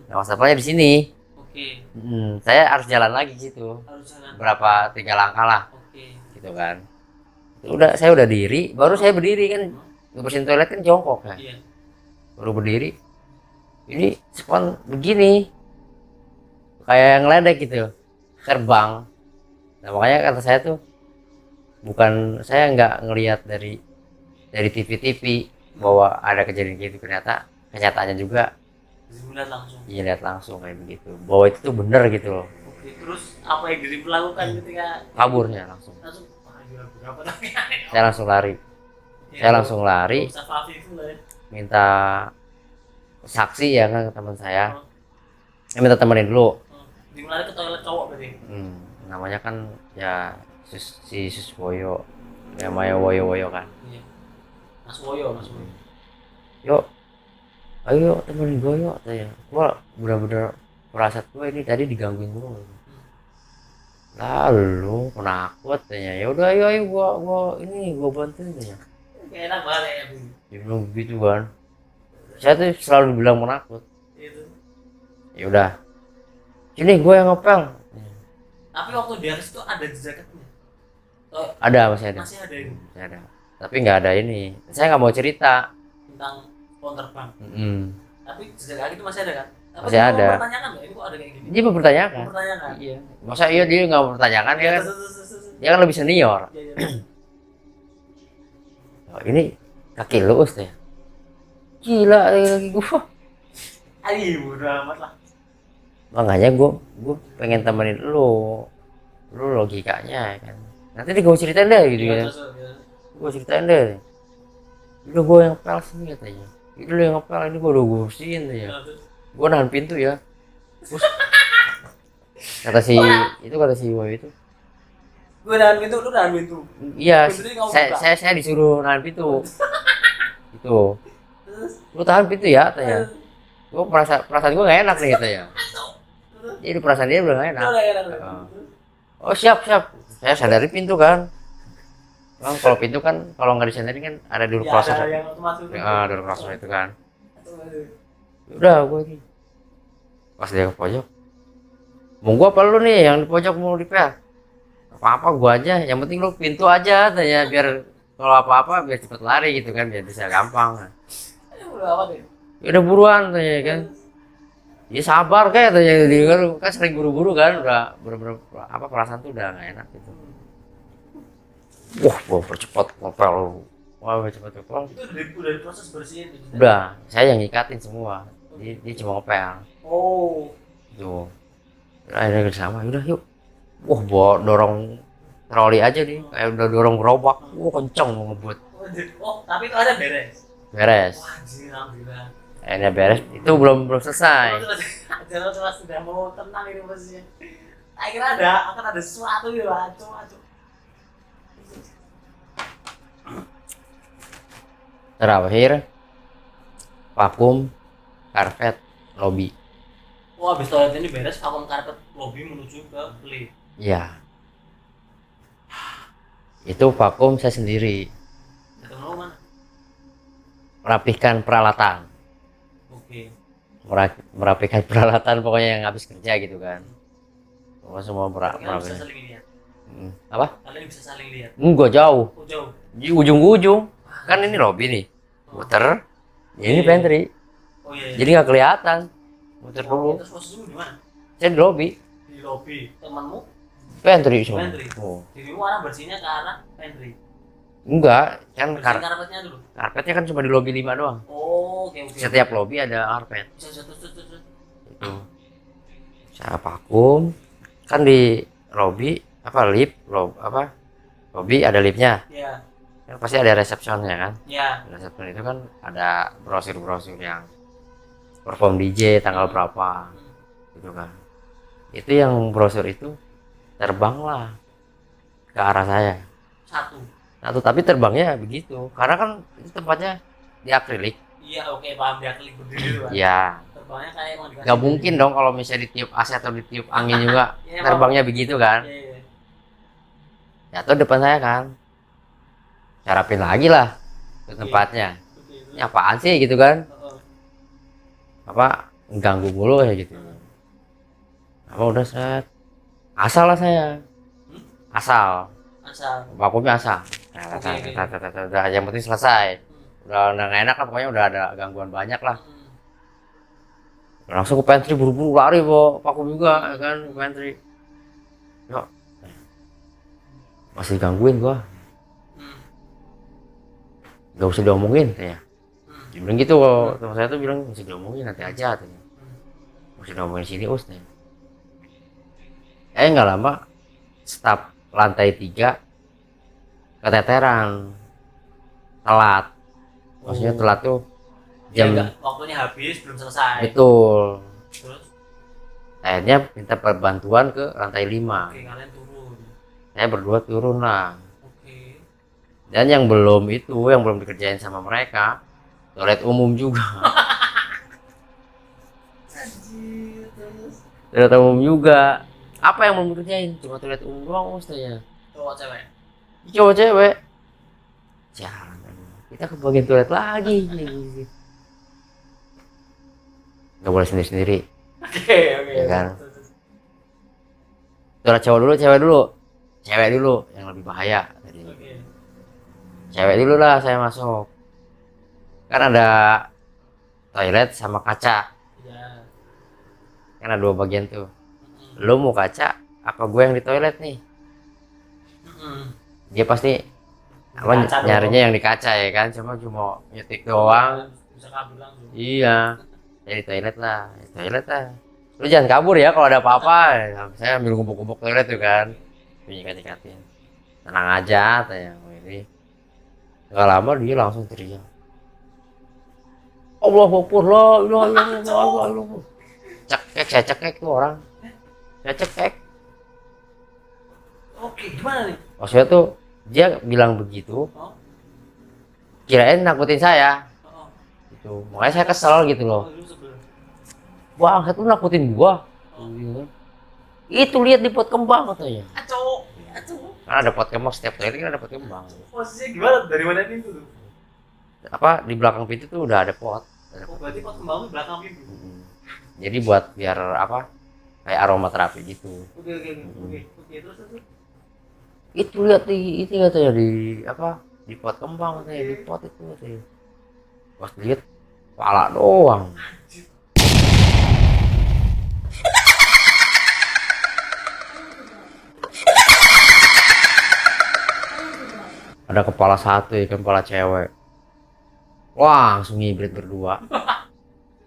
A: Nah, wastafelnya di sini.
B: Oke,
A: Saya harus jalan lagi gitu.
B: harus jalan.
A: Berapa 3 langkah lah,
B: Oke.
A: gitu kan. Saya udah diri, baru saya berdiri kan. Ngebersihin toilet kan jongkok kan.
B: Iya.
A: Baru berdiri. Ini spon begini. Kayak ngeledek gitu. Terbang. Nah, makanya kata saya tuh saya nggak ngelihat dari TV-TV bahwa ada kejadian gitu, ternyata kenyataannya juga
B: Dirimu lihat langsung.
A: iya lihat langsung kayak begitu, bahwa itu tuh bener gitu loh.
B: Oke, terus apa yang dirimu lakukan ketika
A: Kaburnya langsung
B: langsung? Wah, gila, berapa tapi?
A: saya langsung lari, saya langsung lari minta saksi ya kan ke teman saya. Minta temenin dulu.
B: Dirimu lari ke toilet cowok berarti?
A: Namanya kan ya si Suswoyo, namanya Woyo kan.
B: Iya. Mas Woyo.
A: Yuk ayo temenin gue yuk, saya gua bener-bener merasa gue ini tadi digangguin mulu. Lalu penakut tanya, ya udah ayo gua bantuin tanya.
B: Kayak enak banget ya, Bu.
A: Dia bilang begitu kan. Saya tuh selalu bilang penakut.
B: Itu.
A: Ya udah, sini gue yang ngepel.
B: Tapi waktu di atas itu ada jejaknya. Oh,
A: Masih ada.
B: masih ada itu
A: Masih ada. Tapi nggak ada ini. Saya nggak mau cerita.
B: tentang pohon terbang. Tapi jejak kaki itu masih ada kan? Tapi
A: Masih ada.
B: Pertanyaan nggak? Ini kok ada kayak gini?
A: Dia mempertanyakan.
B: Mempertanyakan.
A: Iya. Masa iya dia nggak mempertanyakan, dia kan lebih senior.
B: Iya.
A: Oh, ini kaki lu ya. Gila kaki gua.
B: Aduh, bodo amat lah.
A: Makanya gua pengen temenin lu logikanya kan. Nanti dia gua ceritain deh gitu ya. Gua ceritain deh. Udah gua yang pel sini katanya. Itu lu yang ngepel, ini gua udah bersihin tuh ya. Gua nahan pintu ya. Terus kata si Woy itu.
B: Gue nahan pintu, lu nahan pintu.
A: Iya,
B: Pintunya kamu buka.
A: saya disuruh nahan pintu. Gitu. Lu tahan pintu ya katanya. Gua perasaan gua nggak enak nih katanya. Jadi perasaan dia udah nggak enak. Oh siap. Saya sadari pintu kan. Bang, kalau pintu kan kalau nggak disadarin kan ada door
B: Ya,
A: closer.
B: ada yang otomatis.
A: Door closer itu kan. Udah gue ini. Pas dia ke pojok. Mau gua apa lu nih yang di pojok mau dipel? Apa-apa gua aja, yang penting lu pintu aja tanya, biar kalau apa-apa biar cepet lari gitu kan, biar bisa gampang. Udah buruan tanya kan. Ya sabar kayak tanya dia kan sering buru-buru kan, udah bener-bener perasaan tuh udah gak enak gitu. Wah, gua percepat ngepel. Wah, cepet.
B: Itu udah proses bersihin.
A: Udah, saya yang ngikatin semua. Dia cuma ngepel.
B: Oh.
A: Tuh. Akhirnya bersama, udah yuk. Wah, bawa dorong troli aja nih, kayak udah dorong gerobak. Wah, kenceng mau ngebut.
B: Oh, tapi itu ada beres.
A: Beres.
B: Wah, anjir, alhamdulillah.
A: Akhirnya beres, itu belum selesai.
B: Jangan cuma sudah mau tenang ini posisinya. Akhirnya akan ada sesuatu gitu, aco.
A: Terakhir vakum, karpet, lobby.
B: Wah, habis toilet ini beres, vakum karpet lobby menuju ke lift.
A: Ya, itu vakum saya sendiri,
B: Ketemu mana?
A: merapihkan peralatan,
B: Oke.
A: merapihkan peralatan pokoknya yang habis kerja gitu kan. Pokoknya semua
B: Kalian bisa
A: merapihkan.
B: saling lihat.
A: Apa?
B: Kalian bisa saling lihat.
A: Enggak jauh,
B: Oh, jauh.
A: di ujung ke ujung. Kan ini lobby nih, muter. Ini pantry,
B: Oh iya.
A: jadi nggak kelihatan. Muter dulu.
B: Terus posisimu di mana?
A: Saya di lobby,
B: Di lobby. Temanmu
A: pantry semua.
B: pantry.
A: Oh.
B: Dirimu arah bersihnya ke arah pantry.
A: Enggak, kan
B: Bersihin karpetnya dulu.
A: karpetnya kan cuma di lobby 5 doang.
B: Oh, oke.
A: Setiap lobby ada karpet.
B: Bisa terus.
A: Itu. Saya vakum. Kan di lobby apa lift, lobby ada liftnya.
B: Ya.
A: Kan pasti ada resepsionnya kan.
B: Ya.
A: Resepsion itu kan ada brosur-brosur yang perform DJ tanggal berapa gitu kan. Itu yang brosur itu terbanglah ke arah saya. Satu tapi terbangnya begitu karena kan itu tempatnya di akrilik.
B: Iya, oke, paham, dia klik berdiri kan.
A: Ya
B: Terbangnya kayak emang dikasih.
A: nggak mungkin dong kalau misalnya ditiup AC atau ditiup angin juga
B: Iya,
A: terbangnya begitu kan.
B: Iya.
A: Jatuh depan saya kan, carapin lagi lah ke tempatnya.
B: Oke, itu.
A: Ini apaan sih gitu kan,
B: Heeh.
A: apa ganggu mulu ya gitu. Apa udah set, asal lah saya, asal
B: Asal.
A: vakumnya asal.
B: Oke.
A: Udah yang penting selesai. Udah nggak enak lah pokoknya, udah ada gangguan banyak lah. Langsung ke pantry buru-buru lari vakum juga ya kan ke pantry. Yuk, masih gangguin gua, nggak usah diomongin katanya. Dia bilang gitu, teman saya tuh bilang masih diomongin nanti aja katanya. Masih diomongin sini us nih. Nggak lama staf lantai 3 keteteran, telat. Maksudnya telat tuh
B: Jam
A: jam
B: waktunya habis belum selesai.
A: betul.
B: Terus
A: Akhirnya minta bantuan ke lantai 5.
B: oke, kalian turun.
A: Saya berdua turun lah.
B: Oke.
A: Dan yang belum dikerjain sama mereka, toilet umum juga.
B: Anjir, terus
A: Toilet umum juga. Apa yang belum dikerjain? Cuma toilet umum doang mestinya.
B: cowok cewek.
A: Cowok cewek. Jangan. Kita ke bagian toilet lagi. Nggak boleh sendiri-sendiri.
B: Oke.
A: Ya kan? Toilet cowok dulu, cewek dulu. Cewek dulu yang lebih bahaya tadi.
B: Oke.
A: Cewek dulu lah saya masuk. Kan ada toilet sama kaca.
B: Ya.
A: Kan ada 2 bagian tuh. Lo mau kaca apa gue yang di toilet nih? Dia pasti apa
B: Kaca
A: nyarinya yang di kaca ya kan, cuma nyetik doang.
B: Bisa kabur langsung.
A: Iya, ya di toilet lah, lu jangan kabur ya kalau ada apa-apa. Saya ambil gubuk-gubuk toilet tuh kan, bunyi katin, tenang aja tanya ini. Nggak lama dia langsung teriak, Allahu Akbar, la ilaha illallah. Cekek, saya cekek tuh orang, saya cekek.
B: Oke, gimana nih?
A: Maksudnya tuh dia bilang begitu,
B: Oh.
A: kirain nakutin saya.
B: Oh.
A: Gitu. Makanya saya kesel gitu loh.
B: Lu sebel.
A: Wah, itu nakutin gua. Itu lihat di pot kembang katanya.
B: Aco.
A: Karena ada pot kembang, setiap toilet kan ada pot kembang.
B: Posisinya gimana? Dari mana pintu tuh?
A: Apa di belakang pintu tuh udah ada pot.
B: Oh, berarti pot kembang di belakang pintu.
A: Jadi buat biar apa? Kayak aromaterapi gitu.
B: Oke, terus.
A: Itu lihat di itu katanya di apa? Di pot kembang katanya, di pot itu katanya. Pas lihat kepala doang. Ada kepala satu ya kan, kepala cewek. Wah, langsung ngibrit berdua.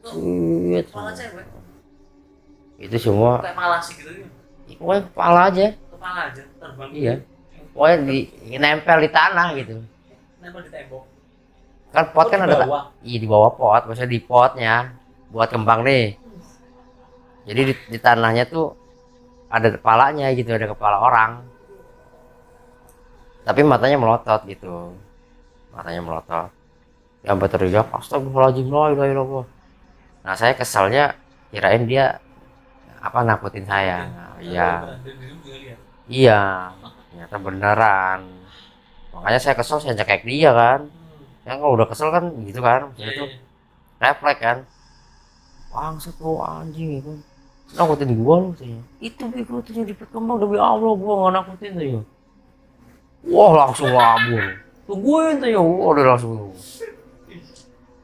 B: Kepala cewek.
A: Itu semua
B: Kayak malas gitu ya.
A: pokoknya kepala aja.
B: Kepala aja terbang.
A: Iya. Pokoknya nempel di tanah gitu.
B: Nempel di tembok.
A: Kan pot kan
B: di
A: ada,
B: bawah.
A: iya di bawah pot, maksudnya di potnya buat kembang nih. Jadi di tanahnya tuh ada kepalanya gitu, ada kepala orang. Tapi matanya melotot gitu, matanya melotot. Yang berteriak, astagfirullahaladzim, la ilaha illallah. Nah saya keselnya kirain dia apa nakutin saya. Nah, iya, iya, ternyata beneran. Makanya saya kesel, saya cekek dia kan. Yang kalau udah kesel kan gitu kan, maksudnya tuh refleks kan. Bangsat lu anjing itu. Nakutin gua lu katanya. Itu bego tuh yang diperkembang demi Allah, gua nggak nakutin tuh ya. Wah langsung labur. Tungguin tuh ya, wah udah langsung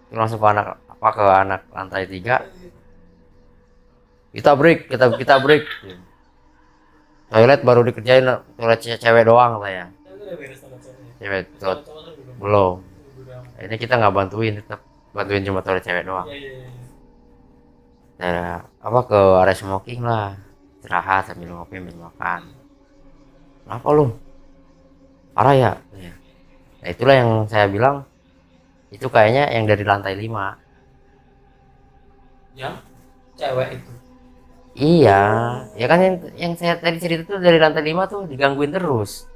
A: ke anak apa ke anak lantai 3. Kita break. Toilet baru dikerjain, toilet cewek doang saya. Cewek toilet belum. Ini kita nggak bantuin, tetap bantuin cuma toilet cewek doang. Nah, apa ke area smoking lah, istirahat sambil ngopi sambil makan. Kenapa lu? Parah ya? Iya. Nah itulah yang saya bilang, itu kayaknya yang dari lantai 5.
B: Yang cewek itu.
A: Iya, ya kan yang saya tadi cerita tuh dari lantai 5 tuh digangguin terus.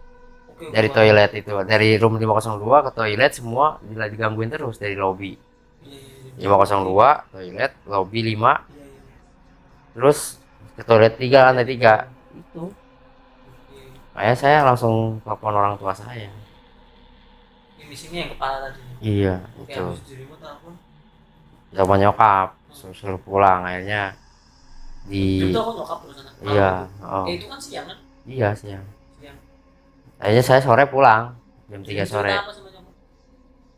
B: Oke,
A: Dari
B: oke.
A: toilet itu, dari room 502 ke toilet semua digangguin terus dari lobby.
B: Iya, iya, iya.
A: 502 toilet, lobby 5,
B: Iya, iya.
A: terus ke toilet 3 lantai 3. Itu.
B: Oke.
A: Makanya saya langsung telepon orang tua saya.
B: Ini sini yang kepala tadi.
A: Iya,
B: Oke,
A: itu.
B: habis dirimu telepon.
A: Sama nyokap, suruh pulang akhirnya
B: Itu
A: di
B: aku nyokap terus anak.
A: iya, oh.
B: Itu kan siang kan?
A: Iya siang.
B: Siang.
A: Akhirnya saya sore pulang jam 3
B: Cerita
A: sore.
B: apa sama nyokap?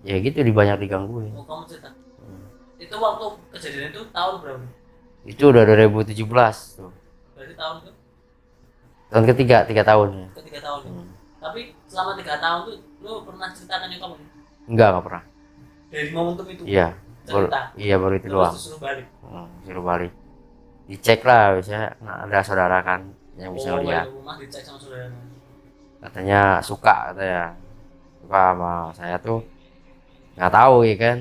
A: Ya gitu banyak digangguin.
B: Oh, kamu cerita. Itu waktu kejadian itu tahun berapa?
A: Itu udah 2017 tuh.
B: Berarti tahun ke
A: Tahun ketiga, 3 tahun ya.
B: ketiga tahun. Tapi selama 3 tahun tuh lu pernah ceritakan nyokap nggak?
A: Enggak pernah.
B: Dari momentum itu.
A: Iya. Baru,
B: Cerita.
A: iya baru itu
B: Terus
A: doang.
B: disuruh balik.
A: Suruh balik. Dicek lah biasanya ada saudara kan yang bisa
B: Oh,
A: lihat.
B: balik rumah dicek sama saudara.
A: Katanya suka katanya. Suka sama saya tuh. Nggak tahu ya kan.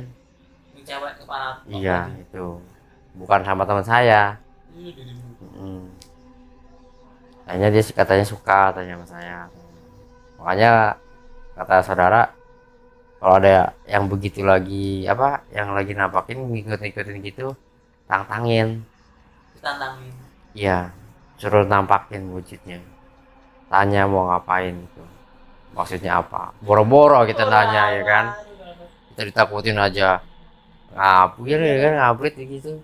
B: Ini cewek kepala.
A: Iya, itu. Bukan sama teman saya.
B: Iya, dirimu.
A: Akhirnya dia katanya suka katanya sama saya. Makanya kata saudara kalau ada yang begitu lagi apa yang lagi nampakin ngikut-ngikutin gitu tantangin.
B: Ditantangin.
A: Iya, suruh nampakin wujudnya. Tanya mau ngapain gitu. Maksudnya apa? Boro-boro kita nanya ya kan. Kita ditakutin aja. Ngapir ya kan, ngaprit gitu.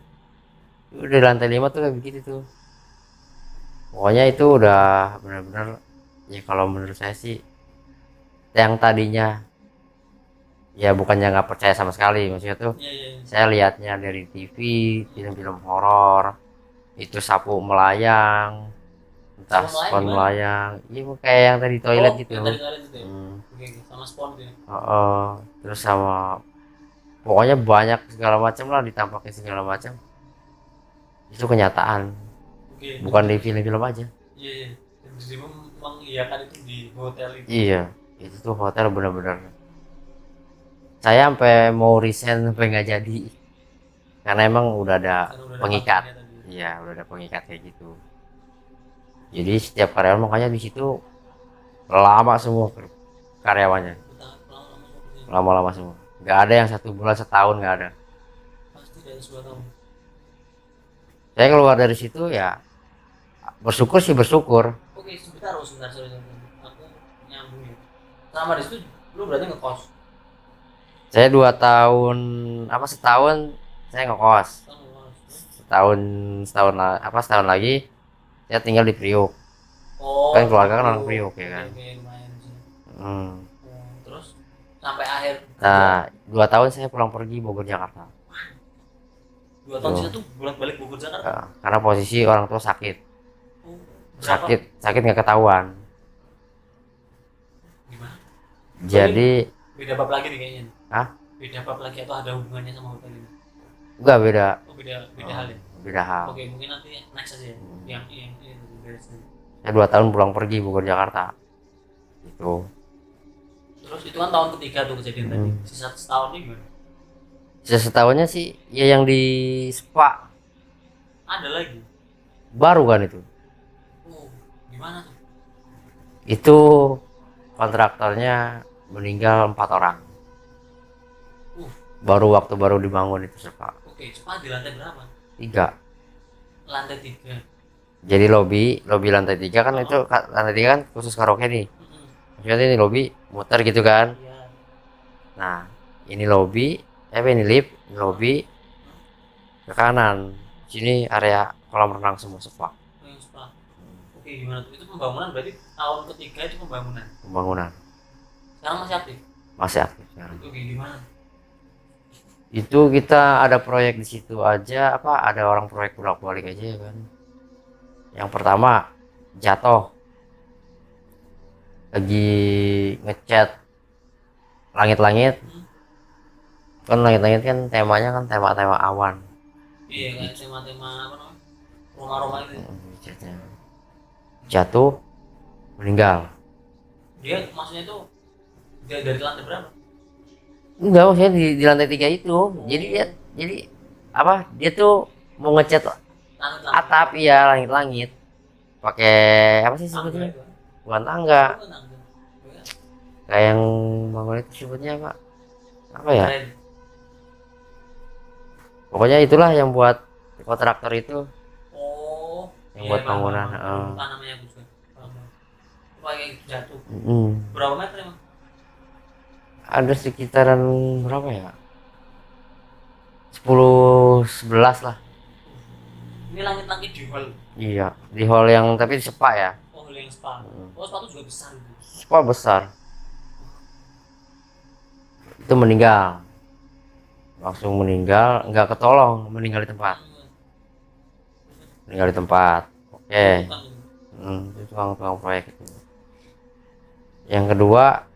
A: Udah di lantai 5 tuh kayak begitu tuh. Pokoknya itu udah benar-benar ya kalau menurut saya sih yang tadinya ya bukannya nggak percaya sama sekali, maksudnya tuh
B: Iya, iya, iya.
A: saya lihatnya dari TV, film-film horor, itu sapu melayang, entah
B: Sapu melayang
A: spon
B: gimana?
A: melayang, iya kayak yang tadi toilet gitu.
B: Yang tadi toilet itu ya?
A: Hmm.
B: Oke, oke. Sama spawn gitu ya?
A: Terus sama pokoknya banyak segala macam lah ditampakin segala macam. Itu kenyataan,
B: Oke.
A: bukan di film-film aja.
B: Iya, iya. Dan dirimu mengiyakan itu di hotel itu.
A: Iya, itu tuh hotel bener-bener. Saya sampai mau resign sampai nggak jadi, karena emang udah ada
B: Karena udah ada
A: pengikat.
B: pagarnya tadi.
A: Iya, udah ada pengikat kayak gitu. Jadi setiap karyawan makanya di situ lama semua karyawannya,
B: Lama-lama semua kerja.
A: lama-lama semua. Nggak ada yang 1 bulan setahun nggak ada.
B: Pasti dari 2 tahun.
A: Saya keluar dari situ ya bersyukur sih bersyukur.
B: Oke, sebentar, sorry. Aku nyambung ya. Sama di situ, lu berarti ngekos.
A: Saya 2 tahun apa setahun saya ngekos.
B: Kan ngekos.
A: Setahun lagi saya tinggal di Priuk.
B: Oh,
A: Kan keluarga kan
B: gitu.
A: orang Priuk ya kan.
B: Oke, lumayan sih.
A: Hmm.
B: Terus sampai akhir.
A: Nah 2 tahun saya pulang pergi Bogor Jakarta.
B: 2 tahun sih tuh bolak-balik Bogor Jakarta.
A: Karena posisi orang tua sakit.
B: Oh, berapa?
A: Sakit nggak ketahuan.
B: Gimana?
A: Jadi
B: Beda bab lagi nih kayaknya.
A: Hah?
B: Beda bab lagi atau ada hubungannya sama hotel ini?
A: enggak beda.
B: Oh, beda hal ya.
A: Beda hal.
B: Oke, mungkin nanti next aja ya. Yang beres.
A: Saya 2 tahun pulang pergi Bogor Jakarta. Itu.
B: Terus Terus itu kan tahun ketiga tuh kejadian tadi. Sisa setahun ini gimana?
A: Sisa setahunnya sih ya yang di spa
B: Ada lagi.
A: baru kan itu.
B: Oh, gimana tuh?
A: Itu kontraktornya meninggal 4 orang.
B: Uh,
A: Baru dibangun itu spa.
B: oke, cepat di lantai berapa?
A: 3.
B: Lantai 3.
A: Jadi lobby lantai 3 kan itu lantai 3 kan khusus karaoke nih. Maksudnya ini lobby muter gitu kan.
B: Iya.
A: Nah, ini lobby, ini lift, ini lobby ke kanan. Sini area kolam renang semua spa.
B: Yang spa. Oke, gimana tuh? Itu pembangunan berarti tahun ketiga itu pembangunan.
A: Pembangunan
B: Sekarang masih aktif.
A: masih aktif sekarang.
B: Oke, gimana?
A: Itu kita ada proyek di situ aja ada orang proyek bolak-balik aja ya kan. Yang pertama jatuh lagi ngecat langit-langit kan, langit-langit kan temanya kan tema awan.
B: Iya, kayak tema-tema apa namanya? Roma-Roma itu.
A: Catnya jatuh meninggal.
B: Dia maksudnya itu dari lantai berapa?
A: Enggak, maksudnya di lantai 3 itu. Jadi dia tuh mau ngecat
B: Langit-langit.
A: atap ya, langit-langit pakai apa sih
B: Tangga
A: sebutnya,
B: itu.
A: bukan tangga,
B: Bukan tangga. Bukan.
A: kayak yang bangun itu sebutnya apa ya,
B: Keren.
A: pokoknya itulah yang buat kontraktor itu,
B: Oh,
A: yang buat bangunan.
B: Bukan namanya bukan. Pakai jatuh.
A: Mm.
B: Berapa meter emang?
A: Ada sekitaran berapa ya, 10-11 lah.
B: Ini langit-langit di hall.
A: Iya, di hall yang tapi di spa ya.
B: Oh, hall yang spa. Oh, spa itu juga besar itu.
A: Spa besar. Itu meninggal, langsung meninggal, nggak ketolong, meninggal di tempat. Oke. Itu tukang proyek itu. Yang kedua,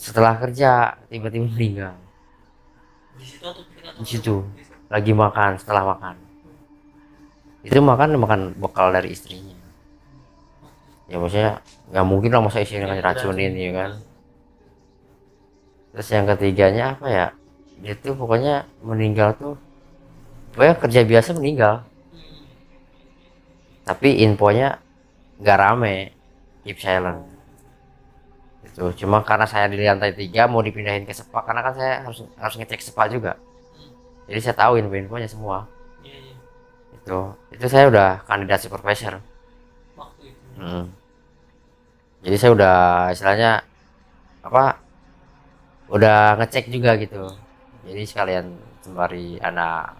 A: setelah kerja tiba-tiba meninggal
B: Di situ atau
A: di situ, lagi makan, setelah makan. Itu makan bekal dari istrinya. Ya maksudnya nggak mungkin lah masa istrinya racunin ya kan. Terus yang ketiganya apa ya, dia tuh pokoknya meninggal tuh pokoknya kerja biasa meninggal, tapi infonya nggak rame, keep silent itu. Cuma karena saya di lantai 3 mau dipindahin ke spa, karena kan saya harus ngecek spa juga, jadi saya tahu infonya semua.
B: Iya, iya.
A: Itu saya udah kandidat supervisor.
B: Waktu itu.
A: Jadi saya udah istilahnya udah ngecek juga gitu, jadi sekalian sembari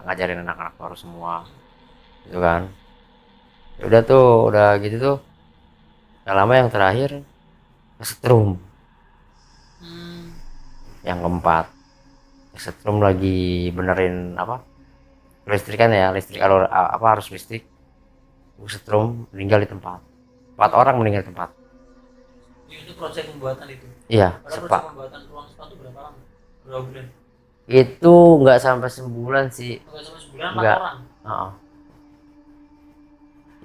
A: ngajarin anak-anak baru semua gitu kan. Ya udah gitu tuh, gak lama yang terakhir kesetrum. Yang keempat kesetrum lagi benerin listrik kan ya, listrik kalau harus listrik, kesetrum meninggal di tempat. 4 orang meninggal di tempat.
B: Itu proses pembuatan itu.
A: Iya,
B: Padahal
A: spa.
B: proses pembuatan ruang spa itu berapa lama? Berapa bulan?
A: Itu nggak sampai sebulan sih.
B: Enggak sampai sebulan, 4
A: Nggak.
B: orang.
A: Heeh.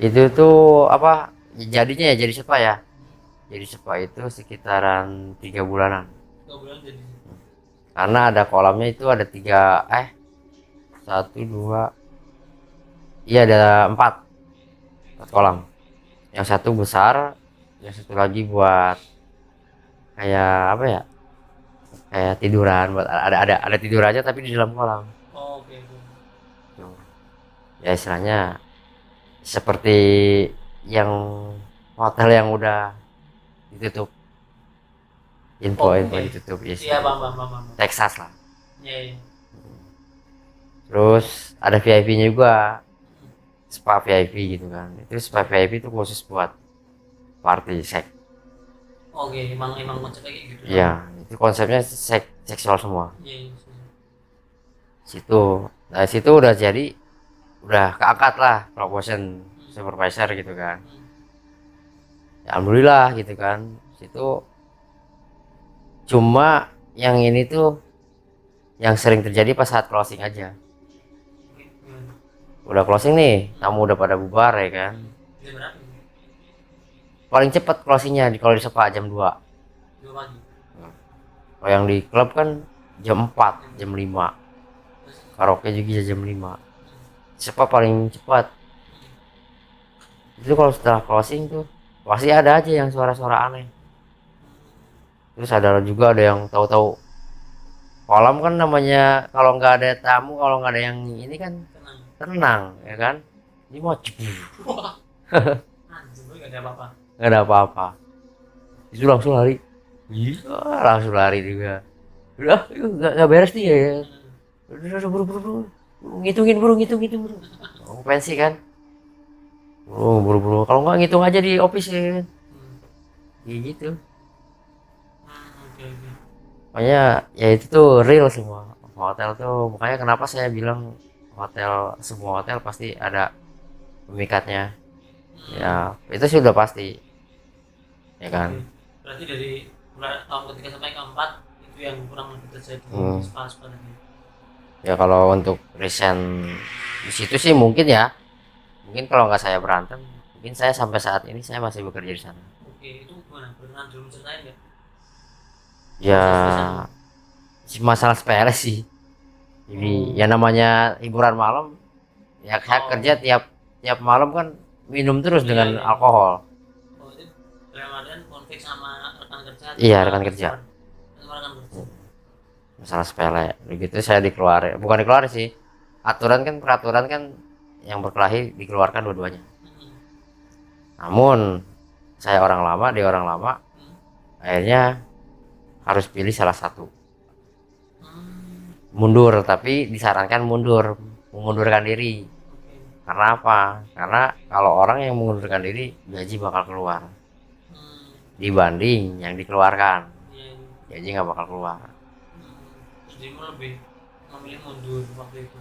A: Itu tuh jadinya ya, jadi spa ya. Jadi spa itu sekitaran 3 bulanan.
B: 3 bulan jadi.
A: Karena ada kolamnya itu ada 1, 2, iya ada 4 kolam. Yang satu besar, yang satu lagi buat kayak kayak tiduran, buat ada tidur aja tapi di dalam kolam.
B: Oh, oke.
A: Tuh. Ya istilahnya seperti yang hotel yang udah ditutup, info ditutup ya.
B: Iya, paham.
A: Texas lah.
B: Iya.
A: Terus ada VIP-nya juga, spa VIP gitu kan. Itu spa VIP itu khusus buat party seks.
B: Oke, emang konsepnya kayak gitu.
A: Iya, itu konsepnya seksual semua.
B: Iya.
A: Situ udah keangkat lah promotion supervisor gitu kan. Ya, alhamdulillah gitu kan. Situ cuma yang ini tuh yang sering terjadi pas saat closing aja. Udah closing nih, tamu udah pada bubar ya kan.
B: Jam berapa?
A: Paling cepat closingnya kalau di spa jam 2.
B: 2 pagi.
A: Kalau yang di klub kan jam 4, jam 5. Karaoke juga jam 5. Cepat, paling cepat. Itu kalau setelah closing tuh pasti ada aja yang suara-suara aneh. Terus ada yang tahu-tahu kolam kan namanya, kalau nggak ada tamu, kalau nggak ada yang ini kan tenang ya kan. Ini mau
B: Nggak ada apa-apa.
A: nggak ada apa-apa. Itu langsung lari. Iya, langsung lari juga. Udah, nggak beres nih ya. Udah, buru-buru. Ngitungin buru. Oh, pensi kan. Oh, buru-buru. Kalau nggak ngitung aja di office ya. Kayak gitu.
B: Oke.
A: Makanya ya itu tuh real semua. Hotel tuh, makanya kenapa saya bilang semua hotel pasti ada pemikatnya. Ya, itu sudah pasti. Ya kan?
B: Berarti dari tahun ketiga sampai keempat itu yang kurang lebih terjadi spa tadi.
A: Ya kalau untuk resign di situ sih mungkin ya. Mungkin kalau nggak saya berantem, mungkin saya sampai saat ini saya masih bekerja di sana.
B: Oke, itu gimana? Beneran dulu ceritain nggak?
A: Ya masalah sepele sih. Jadi ya namanya hiburan malam, ya saya kerja tiap malam kan minum terus dengan alkohol.
B: Oh, itu dalam artian konflik sama rekan kerja?
A: Iya, rekan kerja.
B: Sama rekan kerja.
A: Masalah sepele. Begitu saya dikeluarin, bukan dikeluarin sih. Peraturan kan yang berkelahi dikeluarkan dua-duanya. Namun saya orang lama, dia orang lama. Akhirnya harus pilih salah satu. Mundur, tapi disarankan mengundurkan diri. Karena apa? Karena kalau orang yang mengundurkan diri, gaji bakal keluar dibanding yang dikeluarkan. Gaji nggak bakal keluar.
B: Jadi lebih memilih mundur waktu itu.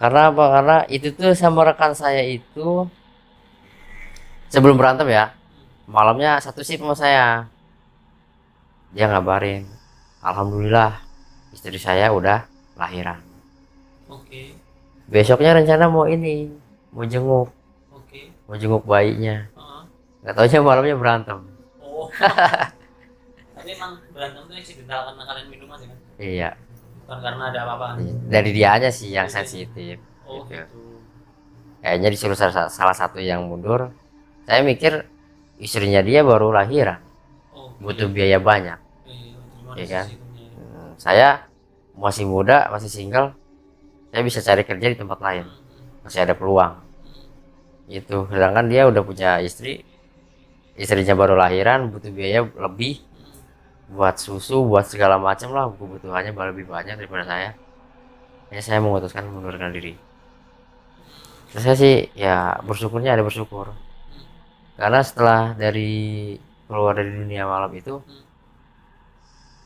A: Karena apa? Karena itu tuh sama rekan saya itu sebelum berantem ya, malamnya satu shift sama saya. Dia ngabarin, alhamdulillah istri saya udah lahiran.
B: Oke.
A: Besoknya rencana mau jenguk bayinya. Nggak taunya malamnya berantem.
B: Oh. Tapi emang berantem tuh accidental karena kalian minum aja kan?
A: Iya.
B: Bukan karena ada apa-apa.
A: Dari dianya sih yang sensitif.
B: Oh
A: Gitu.
B: gitu.
A: Kayaknya disuruh salah satu yang mundur. Saya mikir istrinya dia baru lahiran, butuh biaya banyak. Ya kan? Saya masih muda, masih single, saya bisa cari kerja di tempat lain, masih ada peluang. Itu. Sedangkan dia udah punya istrinya baru lahiran, butuh biaya lebih buat susu, buat segala macam lah, kebutuhannya lebih banyak daripada saya. Ya saya memutuskan mengundurkan diri. Terus saya sih ya bersyukurnya ada bersyukur. Karena setelah keluar dari dunia malam itu,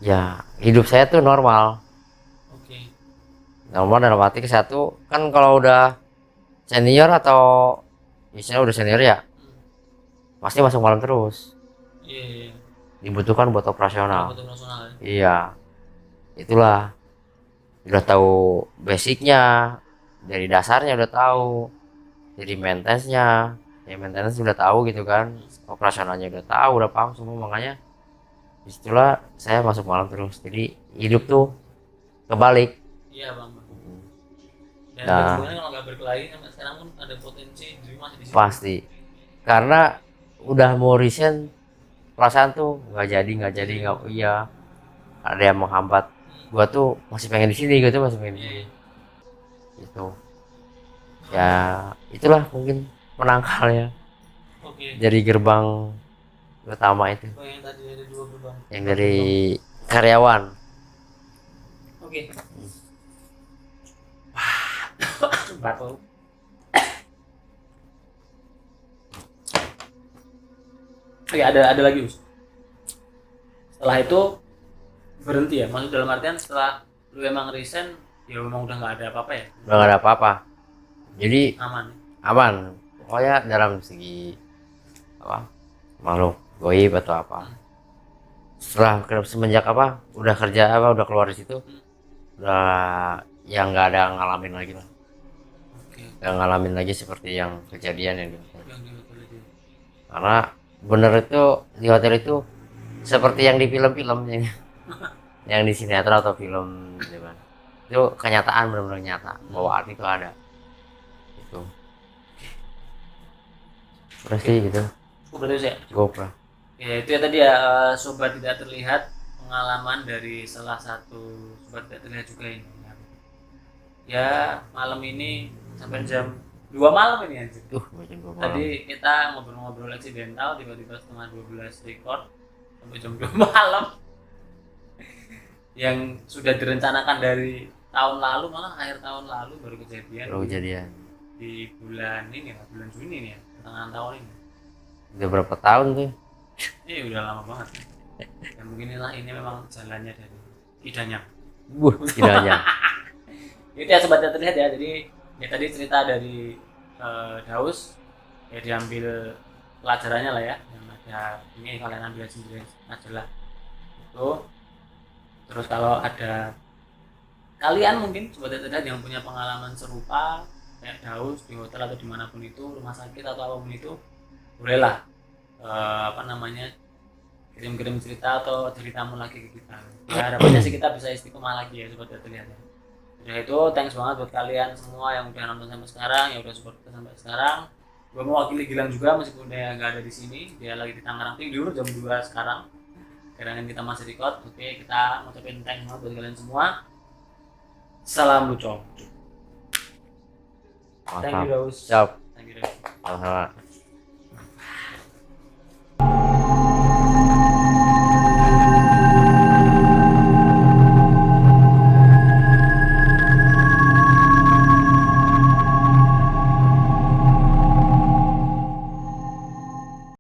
A: ya hidup saya tuh normal.
B: Oke.
A: Normal dalam arti satu kan kalau udah senior atau misalnya udah senior ya, pasti masuk malam terus.
B: Iya.
A: Dibutuhkan buat operasional.
B: Ya.
A: Iya. Itulah. Udah tahu basicnya, dari dasarnya udah tahu, dari maintenance-nya, ya maintenance udah tahu gitu kan, operasionalnya udah tahu, udah paham semua, makanya disitulah saya masuk malam terus. Jadi hidup tuh kebalik.
B: Iya bang. Dan
A: Nah,
B: kalau nggak berkelahi sampai sekarang pun ada potensi jadi masih di situ.
A: pasti karena udah mau resign, perasaan tuh nggak jadi nggak, iya ada yang menghambat. Gua tuh masih pengen di sini, gitu masih pengen di sini. Itu ya itulah mungkin penangkalnya.
B: Oke.
A: Dari gerbang utama itu,
B: Oh, yang tadi ada 2 gerbang.
A: yang dari karyawan.
B: Oke.
A: Batuk.
B: Oke, ada lagi Us. Setelah itu berhenti ya, maksud dalam artian setelah lu emang resign ya memang udah nggak ada apa-apa ya,
A: Udah gak ada apa-apa, jadi
B: aman.
A: aman pokoknya dalam segi apa, makhluk goib atau apa. Semenjak udah kerja udah keluar di situ, udah yang nggak ada ngalamin lagi lah.
B: Oke.
A: Nggak ngalamin lagi seperti yang kejadian yang di hotel.
B: Yang di hotel itu.
A: Karena bener itu di hotel itu seperti yang di film-film ya. yang di sinetron atau film gitu kan. Itu kenyataan, benar-benar nyata bahwa arti itu ada. Itu udah sih gitu,
B: Cukup berarti ya.
A: cukup lah.
B: Ya itu ya tadi ya, sobat tidak terlihat, pengalaman dari salah satu sobat tidak terlihat juga ini. Ya malam ini sampai jam 2 malam ini aja.
A: Macam gua
B: Tadi kita ngobrol-ngobrol accidental, tiba-tiba setengah 12 record sampai jam 2 malam. Yang sudah direncanakan dari tahun lalu, malah akhir tahun lalu baru kejadian.
A: baru kejadian.
B: Di bulan ini ya, bulan Juni nih ya, pertengahan tahun ini.
A: Udah berapa tahun tuh?
B: Udah lama banget. Ya mungkin ini memang jalannya dari idanya.
A: Kiranya.
B: Itu ya sobat tidak terlihat ya. Jadi ya tadi cerita dari Daus ya, diambil pelajarannya lah ya, yang ada ini kalian ambil sendiri aja lah itu. Terus kalau ada kalian mungkin sobat tidak terlihat yang punya pengalaman serupa kayak Daus di hotel atau dimanapun itu, rumah sakit atau apapun itu, bolehlah kirim-kirim cerita atau ceritamu lagi ke kita. Ya harapannya sih kita bisa istiqomah lagi ya sobat tidak terlihat ya. Udah itu thanks banget buat kalian semua yang udah nonton sampai sekarang, yang udah support kita sampai sekarang. Gue mewakili Gilang juga meskipun dia nggak ada di sini, dia lagi di Tangerang tidur jam 2 sekarang. Karena kita masih record. Oke, kita ngucapin thanks banget buat kalian semua. Salam Lucong. Thank you Daus.
A: Siap.
B: Thank you Daus.
A: Sama-sama.